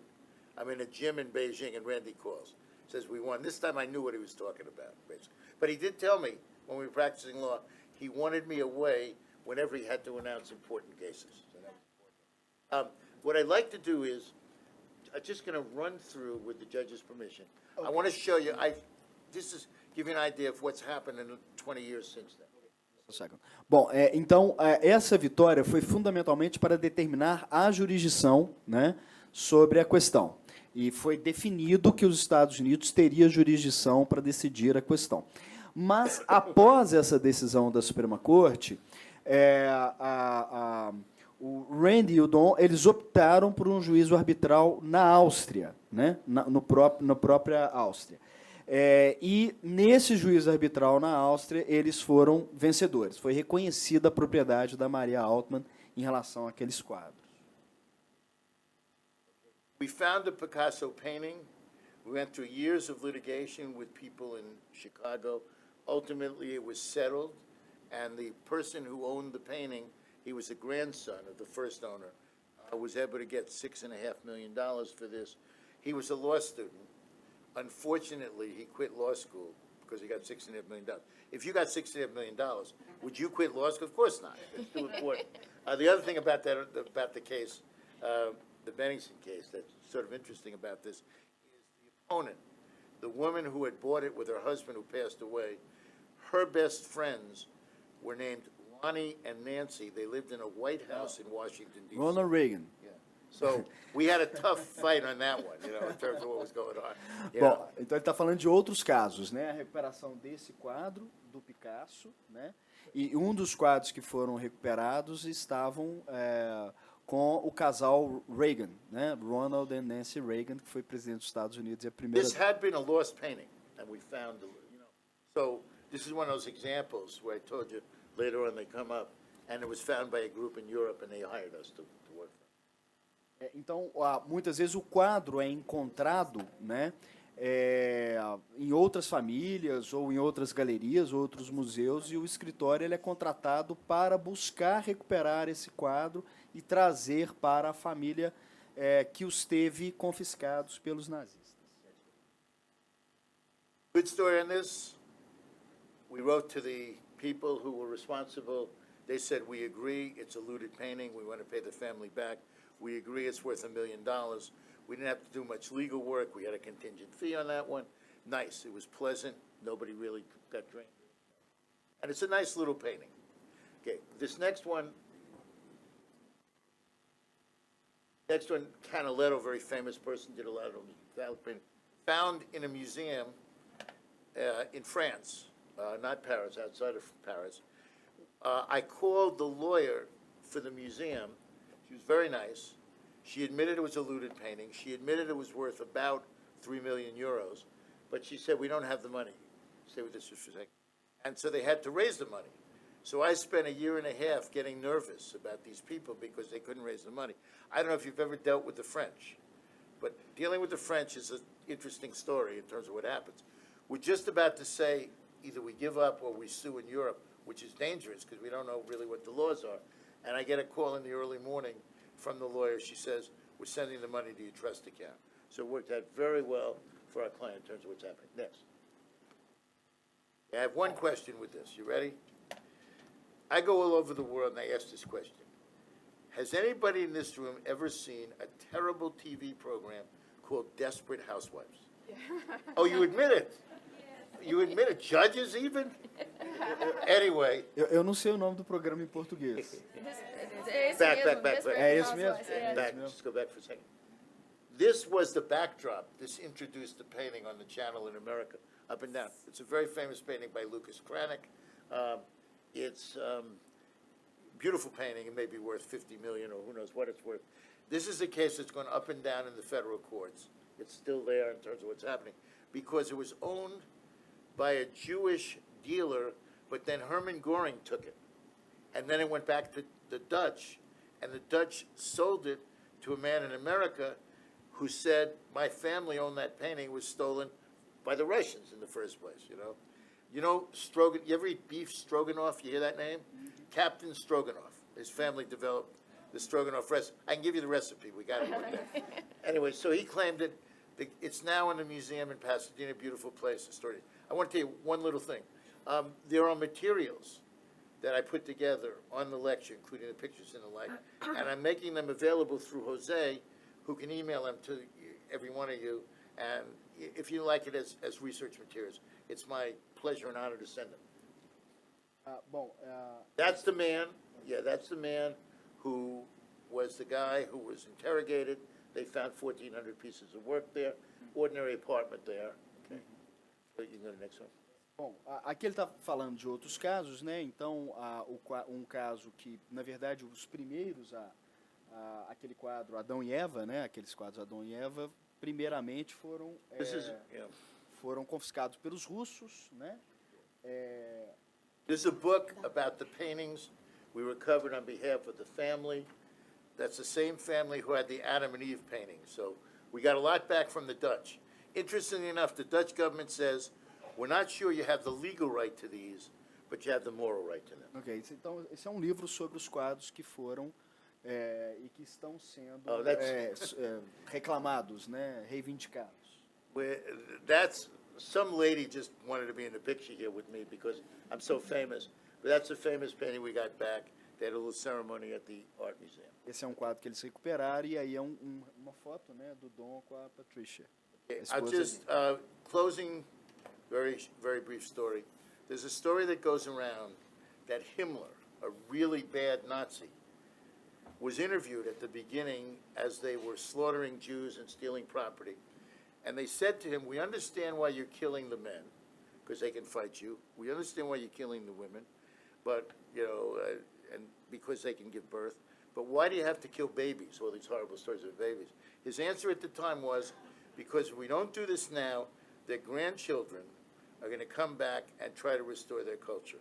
I'm in a gym in Beijing, and Randy calls. Says we won. This time I knew what he was talking about, basically. But he did tell me, when we were practicing law, he wanted me away whenever he had to announce important cases. So that was important. What I'd like to do is, I'm just going to run through, with the judge's permission. Okay. I want to show you, give you an idea of what's happened in the 20 years since then. Bom, então, essa vitória foi fundamentalmente para determinar a jurisdição, né, sobre a questão. E foi definido que os Estados Unidos teria jurisdição para decidir a questão. Mas, após essa decisão da Suprema Corte, o Rand e o Don, eles optaram por um juízo arbitral na Áustria, né, na própria Áustria. E nesse juízo arbitral na Áustria, eles foram vencedores. Foi reconhecida a propriedade da Maria Altman em relação àqueles quadros. We found the Picasso painting. We went through years of litigation with people in Chicago. Ultimately, it was settled, and the person who owned the painting, he was the grandson of the first owner, was able to get $6.5 million for this. He was a law student. Unfortunately, he quit law school because he got $6.5 million. If you got $6.5 million, would you quit law school? Of course not. It's too important. The other thing about the case, the Bennington case, that's sort of interesting about this, is the opponent, the woman who had bought it with her husband who passed away, her best friends were named Lonnie and Nancy. They lived in a White House in Washington, D.C. Ronald Reagan. Yeah. So we had a tough fight on that one, you know, in terms of what was going on. You Bom, know? então ele está falando de outros casos, né? A recuperação desse quadro, do Picasso, né? E um dos quadros que foram recuperados estavam com o casal Reagan, né? Ronald and Nancy Reagan, que foi presidente dos Estados Unidos e a primeira... This had been a lost painting, and we found, you know. So this is one of those examples where I told you later on they come up, and it was found by a group in Europe, and they hired us to work for them. Então, muitas vezes o quadro é encontrado, né, em outras famílias ou em outras galerias, outros museus, e o escritório ele é contratado para buscar recuperar esse quadro e trazer para a família que os teve confiscados pelos nazistas. Good story on this. We wrote to the people who were responsible. They said, we agree, it's a looted painting, we want to pay the family back. We agree it's worth $1 million. We didn't have to do much legal work. We had a contingent fee on that one. Nice, it was pleasant. Nobody really got drained. And it's a nice little painting. Okay, this next one, Canaletto, very famous person, did a lot of them. Found in a museum in France, not Paris, outside of Paris. I called the lawyer for the museum. She was very nice. She admitted it was a looted painting. She admitted it was worth about 3 million euros, but she said, we don't have the money. Stay with this just for a second. And so they had to raise the money. So I spent a year and a half getting nervous about these people because they couldn't raise the money. I don't know if you've ever dealt with the French, but dealing with the French is an interesting story in terms of what happens. We're just about to say either we give up or we sue in Europe, which is dangerous because we don't know really what the laws are. And I get a call in the early morning from the lawyer. She says, we're sending the money to your trust account. So it worked out very well for our client in terms of what's happening. Next. I have one question with this. You ready? I go all over the world and I ask this question. Has anybody in this room ever seen a terrible TV program called Desperate Housewives? Yeah. Oh, you admit it? Yes. You admit it? Judges even? Anyway. Eu não sei o nome do programa em português. Back. É esse mesmo? Just go back for a second. This was the backdrop. This introduced the painting on the channel in America, up and down. It's a very famous painting by Lucas Cranach. It's beautiful painting. It may be worth 50 million or who knows what it's worth. This is a case that's gone up and down in the federal courts. It's still there in terms of what's happening because it was owned by a Jewish dealer, but then Hermann Göring took it. And then it went back to the Dutch, and the Dutch sold it to a man in America who said, my family owned that painting, was stolen by the Russians in the first place, you know. You know, you ever eat beef stroganoff? You hear that name? Mm-hmm. Captain Stroganoff. His family developed the Stroganoff recipe. I can give you the recipe. We got it one day. Anyway, so he claimed it. It's now in the museum in Pasadena, beautiful place. I want to tell you one little thing. There are materials that I put together on the lecture, including the pictures and the like, and I'm making them available through Jose, who can email them to every one of you, and if you like it as research materials. it's my pleasure and honor to send them. Bom, That's the man, yeah, that's the man who was the guy who was interrogated. They found 1,400 pieces of work there, ordinary apartment there. Okay. So you can go to the next one. bom, aqui ele está falando de outros casos, né? Então, um caso que, na verdade, os primeiros, aquele quadro Adão e Eva, né? Aqueles quadros Adão e Eva, primeiramente foram Yeah. foram confiscados pelos russos, né? This is a book about the paintings we recovered on behalf of the family. That's the same family who had the Adam and Eve paintings. So we got a lot back from the Dutch. Interestingly enough, the Dutch government says, we're not sure you have the legal right to these, but you have the moral right to them. Ok, então esse é um livro sobre os quadros que foram e que estão sendo Oh, that's- reclamados, né? Reivindicados. That's, some lady just wanted to be in the picture here with me because I'm so famous. But that's a famous painting we got back. They had a little ceremony at the Art Museum. Esse é um quadro que eles recuperaram e aí é uma foto, né, do Dom com a Patricia. I'll just, closing, very brief story. There's a story that goes around that Himmler, a really bad Nazi, was interviewed at the beginning as they were slaughtering Jews and stealing property. And they said to him, we understand why you're killing the men, because they can fight you. We understand why you're killing the women, but, and because they can give birth. But why do you have to kill babies, all these horrible stories of babies? His answer at the time was, because if we don't do this now, their grandchildren are going to come back and try to restore their culture.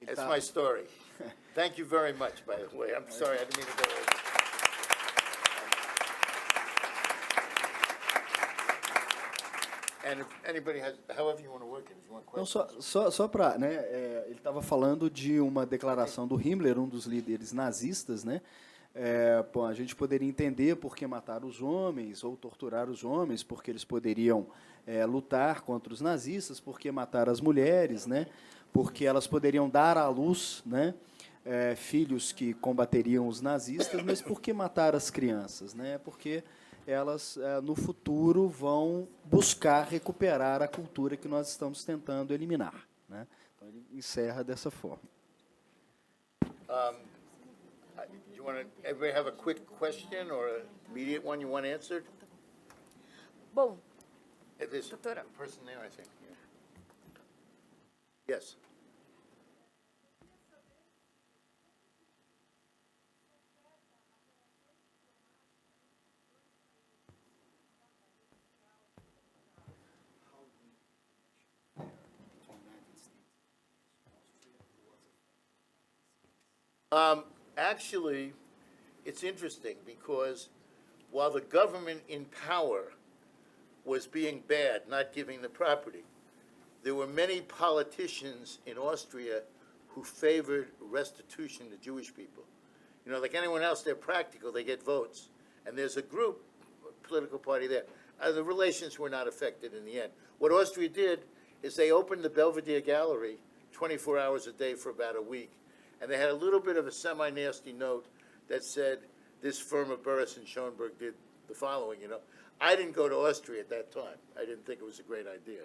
That's my story. Thank you very much, by the way. I'm sorry, I didn't mean to go over. And if anybody has, however you want to work it, if you want Então, questions. só para, né, ele estava falando de uma declaração do Himmler, um dos líderes nazistas, né? A gente poderia entender por que matar os homens ou torturar os homens, porque eles poderiam lutar contra os nazistas, por que matar as mulheres, né? Porque elas poderiam dar à luz, né, filhos que combateriam os nazistas, mas por que matar as crianças, né? Porque elas, no futuro, vão buscar recuperar a cultura que nós estamos tentando eliminar, né? Então, ele encerra dessa forma. You want to, everybody have a quick question or an immediate one you want answered? Bom, There's a Doutora. person there, I think. Yeah. Yes. Actually, it's interesting because while the government in power was being bad, not giving the property, there were many politicians in Austria who favored restitution to Jewish people. You know, like anyone else, they're practical, they get votes. And there's a group, a political party there. The relations were not affected in the end. What Austria did is they opened the Belvedere Gallery 24 hours a day for about a week. And they had a little bit of a semi-nasty note that said, this firm of Burris and Schoenberg did the following, you know. I didn't go to Austria at that time. I didn't think it was a great idea.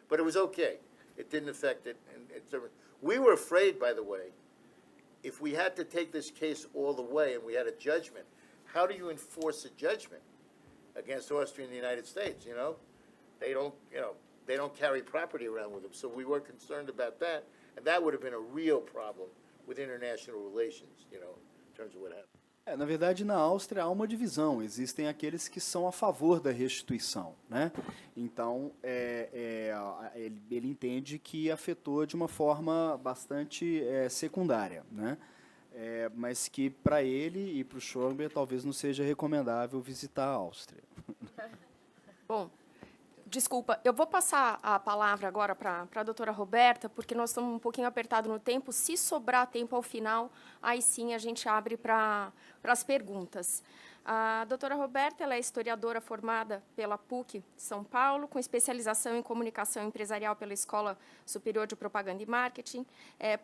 But it was okay. It didn't affect it. And we were afraid, by the way, if we had to take this case all the way and we had a judgment, how do you enforce a judgment against Austria and the United States, you know? They don't carry property around with them. So we were concerned about that. And that would have been a real problem with international relations, you know, in terms of what happened. Na verdade, na Áustria há uma divisão. Existem aqueles que são a favor da restituição, né? Então, ele entende que afetou de uma forma bastante secundária, né? Mas que para ele e para o Schoenberg talvez não seja recomendável visitar a Áustria. bom, desculpa, eu vou passar a palavra agora para a doutora Roberta, porque nós estamos um pouquinho apertados no tempo. Se sobrar tempo ao final, aí sim a gente abre para as perguntas. A doutora Roberta, ela é historiadora formada pela PUC São Paulo, com especialização em comunicação empresarial pela Escola Superior de Propaganda e Marketing,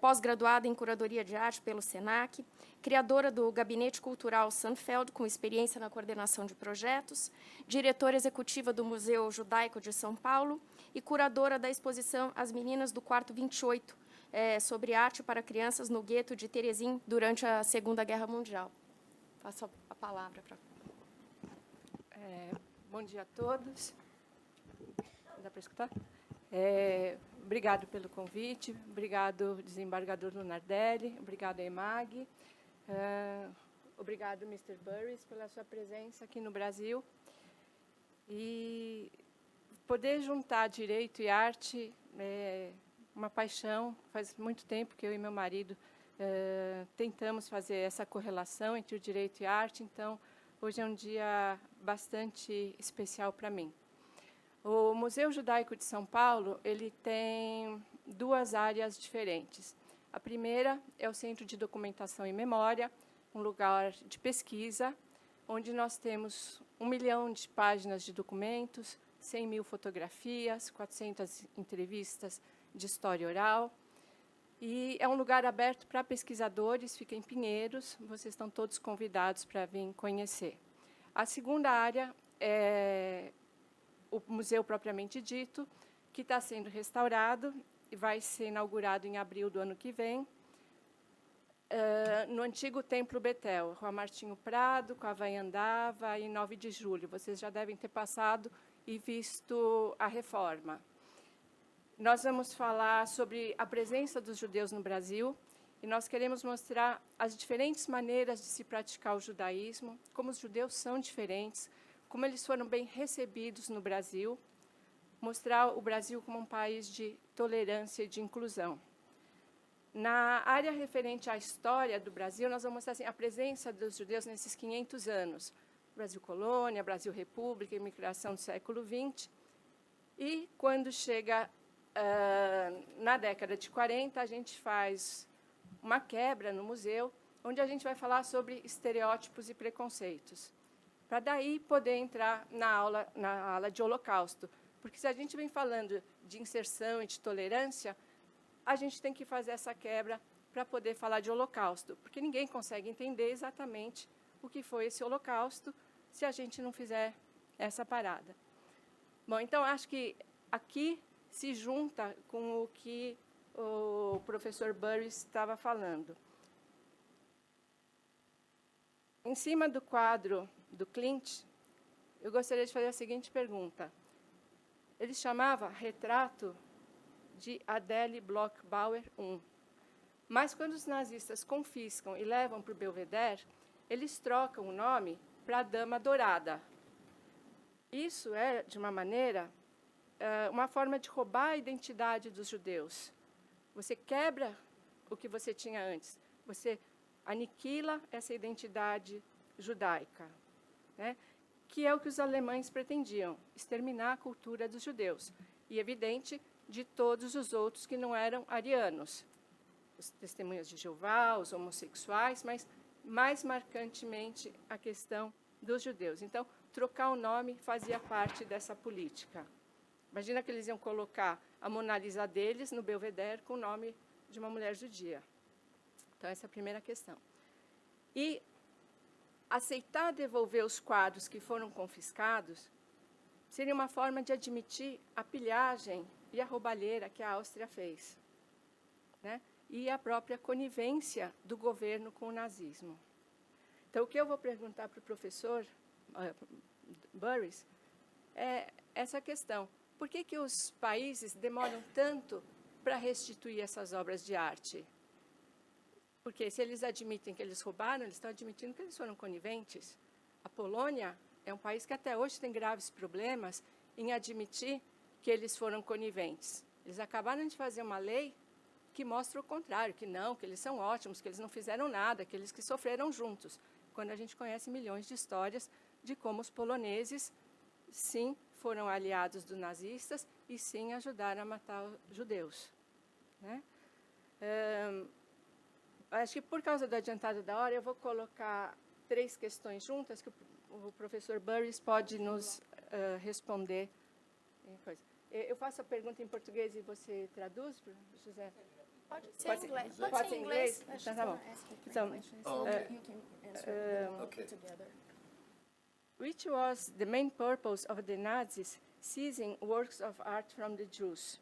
pós-graduada em curadoria de arte pelo SENAC, criadora do Gabinete Cultural Sandfeld, com experiência na coordenação de projetos, diretora executiva do Museu Judaico Judaico de São Paulo e curadora da exposição As Meninas do Quarto 28, sobre arte para crianças no gueto de Terezin durante a Segunda Guerra Mundial. Passo a palavra para... Bom dia a todos. Dá para escutar? Obrigado pelo convite, obrigado, desembargador Lunardelli, obrigado, EMAG, obrigado, Mr. Burris, pela sua presença aqui no Brasil. E poder juntar direito e arte é uma paixão. Faz muito tempo que eu e meu marido tentamos fazer essa correlação entre o direito e a arte, então hoje é um dia bastante especial para mim. O Museu Judaico de São Paulo, ele tem duas áreas diferentes. A primeira é o Centro de Documentação e Memória, um lugar de pesquisa, onde nós temos 1 milhão de páginas de documentos, 100 mil fotografias, 400 entrevistas de história oral. E é um lugar aberto para pesquisadores, fica em Pinheiros, vocês estão todos convidados para vir conhecer. A segunda área é o museu propriamente dito, que está sendo restaurado e vai ser inaugurado em abril do ano que vem, no antigo Templo Betel, Rua Martinho Prado, com a Vaiandava e 9 de julho. Vocês já devem ter passado e visto a reforma. Nós vamos falar sobre a presença dos judeus no Brasil e nós queremos mostrar as diferentes maneiras de se praticar o judaísmo, como os judeus são diferentes, como eles foram bem recebidos no Brasil, mostrar o Brasil como um país de tolerância e de inclusão. Na área referente à história do Brasil, nós vamos mostrar assim, a presença dos judeus nesses 500 anos. Brasil colônia, Brasil república, imigração do século XX. E, quando chega na década de 40, a gente faz uma quebra no museu, onde a gente vai falar sobre estereótipos e preconceitos, para daí poder entrar na aula de Holocausto. Porque se a gente vem falando de inserção e de tolerância, a gente tem que fazer essa quebra para poder falar de Holocausto, porque ninguém consegue entender exatamente o que foi esse Holocausto se a gente não fizer essa parada. Bom, então, acho que aqui se junta com o que o professor Burris estava falando. Em cima do quadro do Klimt, eu gostaria de fazer a seguinte pergunta. Ele chamava Retrato de Adele Bloch-Bauer I. Mas, quando os nazistas confiscam e levam para o Belvedere, eles trocam o nome para a Dama Dourada. Isso é, de uma maneira, uma forma de roubar a identidade dos judeus. Você quebra o que você tinha antes. Você aniquila essa identidade judaica, né? Que é o que os alemães pretendiam, exterminar a cultura dos judeus. E, evidente, de todos os outros que não eram arianos. Os testemunhas de Jeová, os homossexuais, mas, mais marcantemente, a questão dos judeus. Então, trocar o nome fazia parte dessa política. Imagina que eles iam colocar a Mona Lisa deles no Belvedere com o nome de uma mulher judia. Então, essa é a primeira questão. E aceitar devolver os quadros que foram confiscados seria uma forma de admitir a pilhagem e a roubalheira que a Áustria fez, né? E a própria conivência do governo com o nazismo. Então, o que eu vou perguntar para o professor Burris é essa questão. Por que os países demoram tanto para restituir essas obras de arte? Porque, se eles admitem que eles roubaram, eles estão admitindo que eles foram coniventes. A Polônia é um país que até hoje tem graves problemas em admitir que eles foram coniventes. Eles acabaram de fazer uma lei que mostra o contrário, que não, que eles são ótimos, que eles não fizeram nada, que eles que sofreram juntos, quando a gente conhece milhões de histórias de como os poloneses, sim, foram aliados dos nazistas e, sim, ajudaram a matar os judeus, né? Acho que, por causa do adiantado da hora, eu vou colocar 3 questões juntas que o professor Burris pode nos responder. Eu faço a pergunta em português e você traduz, José? Pode ser em inglês. Pode ser em inglês? Então, tá bom. Então, Okay. which was the main purpose of the Nazis seizing works of art from the Jews.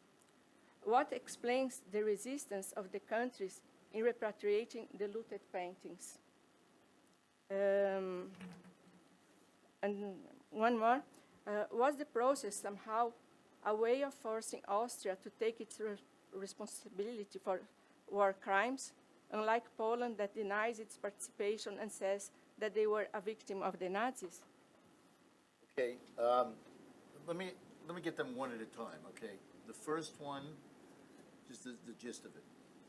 What explains the resistance of the countries in repatriating the looted paintings? And one more, was the process somehow a way of forcing Austria to take its responsibility for war crimes, unlike Poland that denies its participation and says that they were a victim of the Nazis? Okay, let me get them one at a time, okay? The first one, just the gist of it.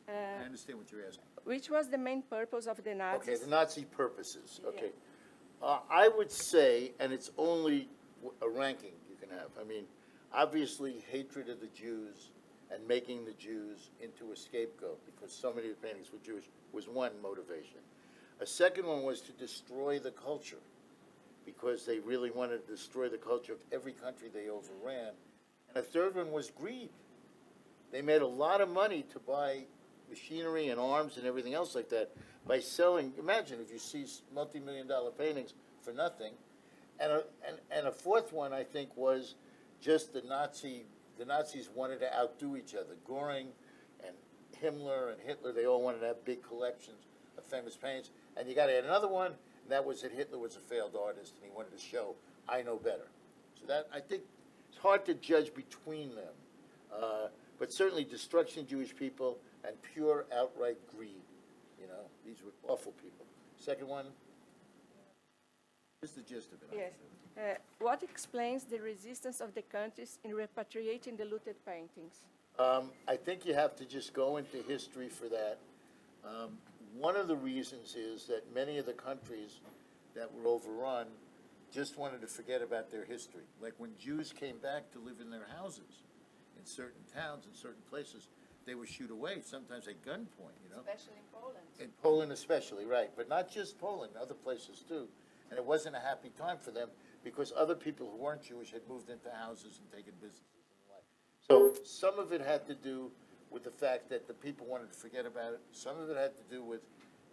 I understand what you're asking. Which was the main purpose of the Nazis? Okay, the Nazi purposes, okay. I would say, and it's only a ranking you can have, I mean, obviously hatred of the Jews and making the Jews into a scapegoat because so many of the paintings were Jewish was one motivation. A second one was to destroy the culture because they really wanted to destroy the culture of every country they overran. And a third one was greed. They made a lot of money to buy machinery and arms and everything else like that by selling. Imagine if you see multi-million-dollar paintings for nothing. And a fourth one, I think, was just the Nazis wanted to outdo each other. Göring and Himmler and Hitler, they all wanted to have big collections of famous paintings. And you got to add another one, and that was that Hitler was a failed artist, and he wanted to show, I know better. So that, I think, it's hard to judge between them. But certainly destruction of Jewish people and pure outright greed. You know, these were awful people. Second one, just the gist of it. Yes. What explains the resistance of the countries in repatriating the looted paintings? I think you have to just go into history for that. One of the reasons is that many of the countries that were overrun just wanted to forget about their history. Like when Jews came back to live in their houses in certain towns and certain places, they were shooed away, sometimes at gunpoint, you know. Especially in Poland. In Poland especially, right. But not just Poland, other places too. And it wasn't a happy time for them because other people who weren't Jewish had moved into houses and taken businesses and the like. So some of it had to do with the fact that the people wanted to forget about it. Some of it had to do with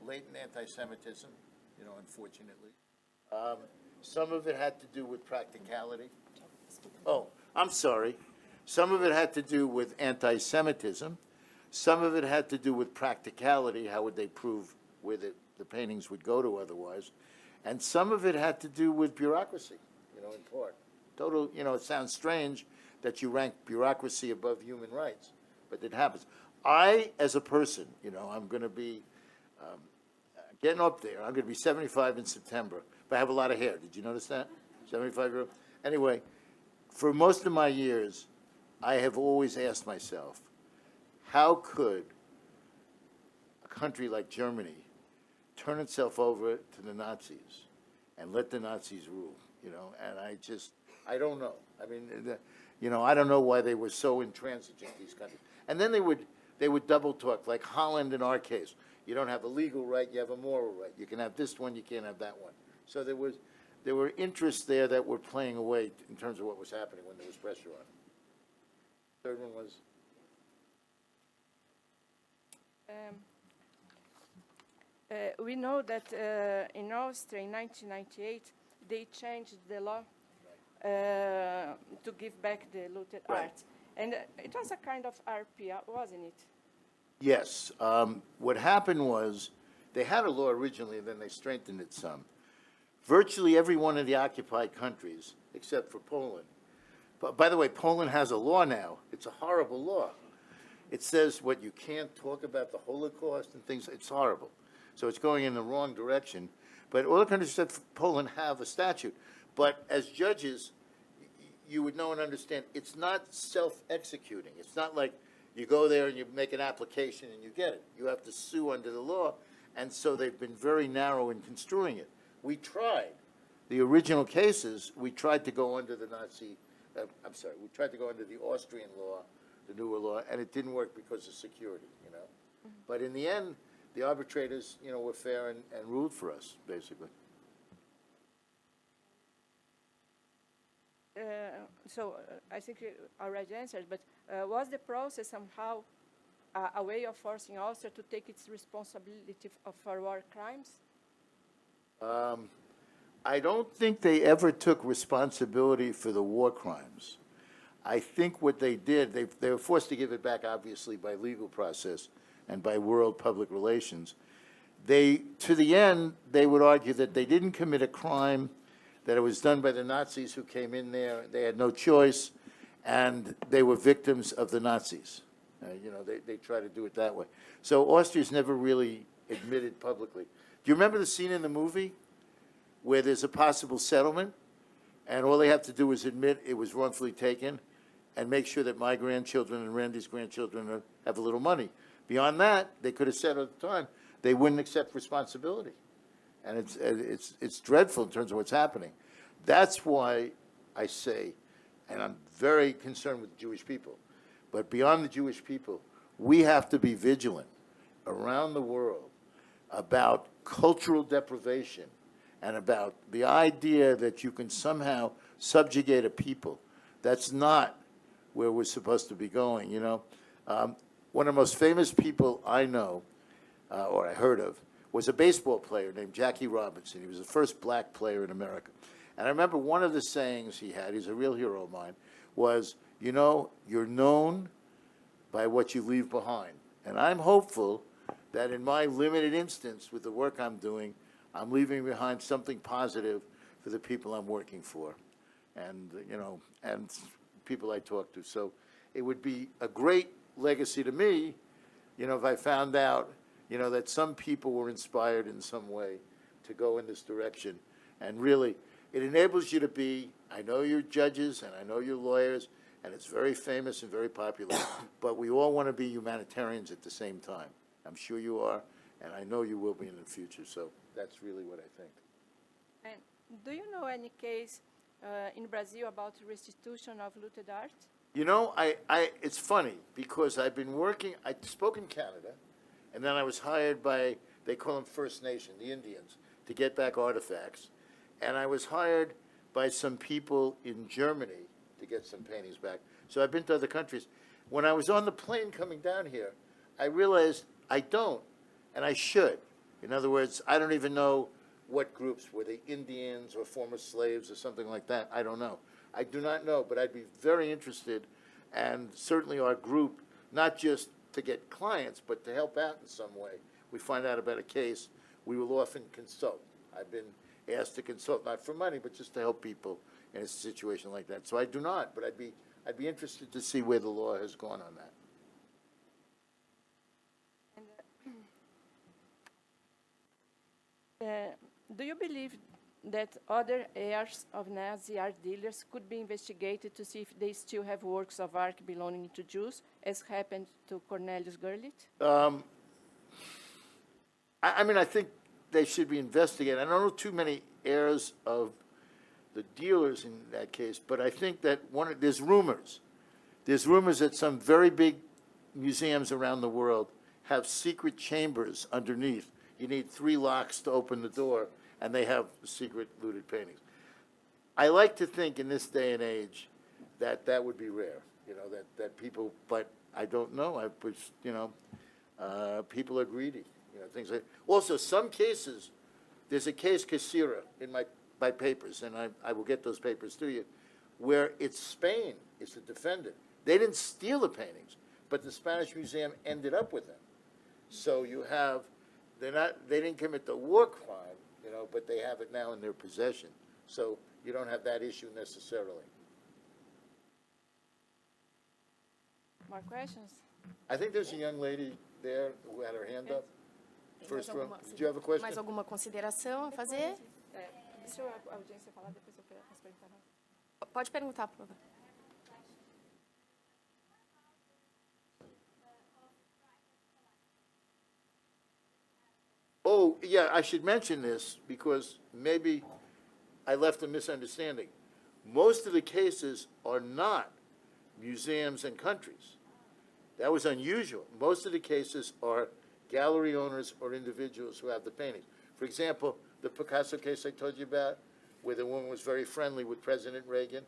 latent anti-Semitism, you know, unfortunately. Some of it had to do with practicality. Oh, I'm sorry. Some of it had to do with anti-Semitism. Some of it had to do with practicality. How would they prove where the paintings would go to otherwise? And some of it had to do with bureaucracy, you know, in part. Total, you know, it sounds strange that you rank bureaucracy above human rights, but it happens. I, as a person, you know, I'm going to be getting up there. I'm going to be 75 in September, but I have a lot of hair. Did you notice that? 75-year-old. Anyway, for most of my years, I have always asked myself, how could a country like Germany turn itself over to the Nazis and let the Nazis rule, you know? And I don't know. I mean, you know, I don't know why they were so intransigent, these countries. And then they would double talk, like Holland in our case. You don't have a legal right, you have a moral right. You can have this one, you can't have that one. So there were interests there that were playing away in terms of what was happening when there was pressure on. Third one was? We know that in Austria in 1998, they changed the law to give back the looted art. And it was a kind of RPA, wasn't it? Yes. What happened was they had a law originally, and then they strengthened it some. Virtually every one of the occupied countries, except for Poland. But by the way, Poland has a law now. It's a horrible law. It says what you can't talk about the Holocaust and things. It's horrible. So it's going in the wrong direction. But all the countries except Poland have a statute. But as judges, you would know and understand, it's not self-executing. It's not like you go there and you make an application and you get it. You have to sue under the law. And so they've been very narrow in construing it. We tried. The original cases, we tried to go under the we tried to go under the Austrian law, the newer law, and it didn't work because of security, you know. Mm-hmm. But in the end, the arbitrators, you know, were fair and ruled for us, basically. I think you already answered, but was the process somehow a way of forcing Austria to take its responsibility for war crimes? I don't think they ever took responsibility for the war crimes. I think what they did, they were forced to give it back, obviously, by legal process and by world public relations. They, to the end, they would argue that they didn't commit a crime, that it was done by the Nazis who came in there, they had no choice, and they were victims of the Nazis. You know, they try to do it that way. So Austria's never really admitted publicly. Do you remember the scene in the movie where there's a possible settlement, and all they have to do is admit it was wrongfully taken and make sure that my grandchildren and Randy's grandchildren have a little money? Beyond that, they could have said at the time, they wouldn't accept responsibility. And it's dreadful in terms of what's happening. That's why I say, and I'm very concerned with the Jewish people, but beyond the Jewish people, we have to be vigilant around the world about cultural deprivation and about the idea that you can somehow subjugate a people. That's not where we're supposed to be going, you know. One of the most famous people I know, or I heard of, was a baseball player named Jackie Robinson. He was the first black player in America. And I remember one of the sayings he had, he's a real hero of mine, was, you know, you're known by what you leave behind. And I'm hopeful that in my limited instance with the work I'm doing, I'm leaving behind something positive for the people I'm working for and, you know, and people I talk to. So it would be a great legacy to me, you know, if I found out, you know, that some people were inspired in some way to go in this direction. And really, it enables you to be, I know you're judges and I know you're lawyers, and it's very famous and very popular, but we all want to be humanitarians at the same time. I'm sure you are, and I know you will be in the future. So that's really what I think. And do you know any case in Brazil about restitution of looted art? You know, it's funny because I've been working, I spoke in Canada, and then I was hired by, they call them First Nation, the Indians, to get back artifacts. And I was hired by some people in Germany to get some paintings back. So I've been to other countries. When I was on the plane coming down here, I realized I don't, and I should. In other words, I don't even know what groups, were they Indians or former slaves or something like that? I don't know. I do not know, but I'd be very interested, and certainly our group, not just to get clients, but to help out in some way. We find out about a case, we will often consult. I've been asked to consult, not for money, but just to help people in a situation like that. So I do not, but I'd be interested to see where the law has gone on that. Do you believe that other heirs of Nazi art dealers could be investigated to see if they still have works of art belonging to Jews, as happened to Cornelius Gurlitt? I mean, I think they should be investigated. I don't know too many heirs of the dealers in that case, but I think that there's rumors. There's rumors that some very big museums around the world have secret chambers underneath. You need 3 locks to open the door, and they have secret looted paintings. I like to think in this day and age that that would be rare, you know, that people, but I don't know. You know, people are greedy, you know, things like. Also, some cases, there's a case, Casira, in my papers, and I will get those papers to you, where it's Spain is the defendant. They didn't steal the paintings, but the Spanish Museum ended up with them. So you have, they didn't commit the war crime, you know, but they have it now in their possession. So you don't have that issue necessarily. More questions? I think there's a young lady there who had her hand up. First row. Did you have a question? Mais alguma consideração a fazer? Deixa a audiência falar, depois eu posso perguntar. Pode perguntar, por favor. Oh, yeah, I should mention this because maybe I left a misunderstanding. Most of the cases are not museums and countries. That was unusual. Most of the cases are gallery owners or individuals who have the paintings. For example, the Picasso case I told you about, where the woman was very friendly with President Reagan,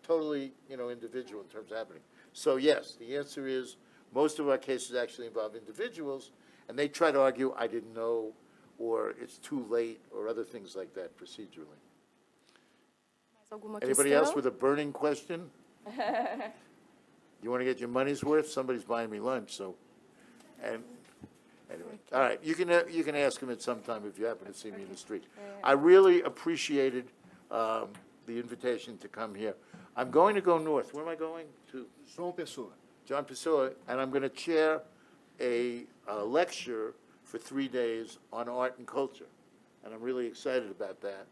totally, you know, individual in terms of happening. So yes, the answer is most of our cases actually involve individuals, and they try to argue, I didn't know, or it's too late, or other things like that procedurally. Mais alguma Anybody questão? else with a burning question? You want to get your money's worth? Somebody's buying me lunch, so, and, anyway. All right, you can ask him at some time if you happen to see me in the street. I really appreciated the invitation to come here. I'm going to go north. Where am I going? To João Pessoa. John Pessoa, and I'm going to chair a lecture for 3 days on art and culture. And I'm really excited about that,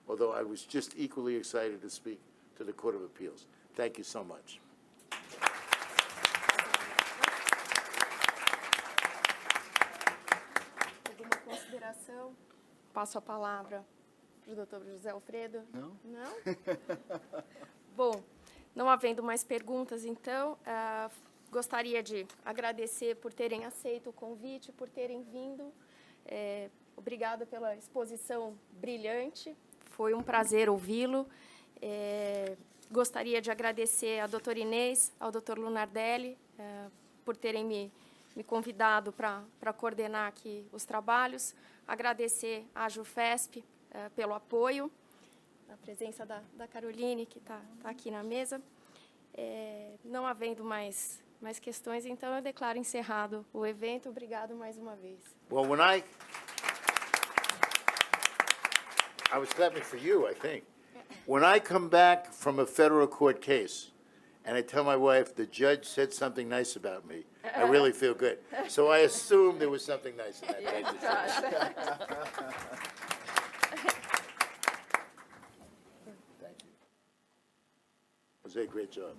although I was just equally excited to speak to the Court of Appeals. Thank you so much. Alguma consideração? Passo a palavra para o doutor José Alfredo. Não? Não? Bom, não havendo mais perguntas, então, gostaria de agradecer por terem aceito o convite, por terem vindo. Obrigada pela exposição brilhante. Foi um prazer ouvi-lo. Gostaria de agradecer à doutora Inês, ao doutor Lunardelli, por terem me convidado para coordenar aqui os trabalhos. Agradecer à JUFESP pelo apoio, a presença da Caroline, que está aqui na mesa. Não havendo mais questões, então eu declaro encerrado o evento. Obrigado mais uma vez. Well, when I was clapping for you, I think. When I come back from a federal court case and I tell my wife the judge said something nice about me, I really feel good. So I assume there was something nice in that decision. Thank you. Jose, great job.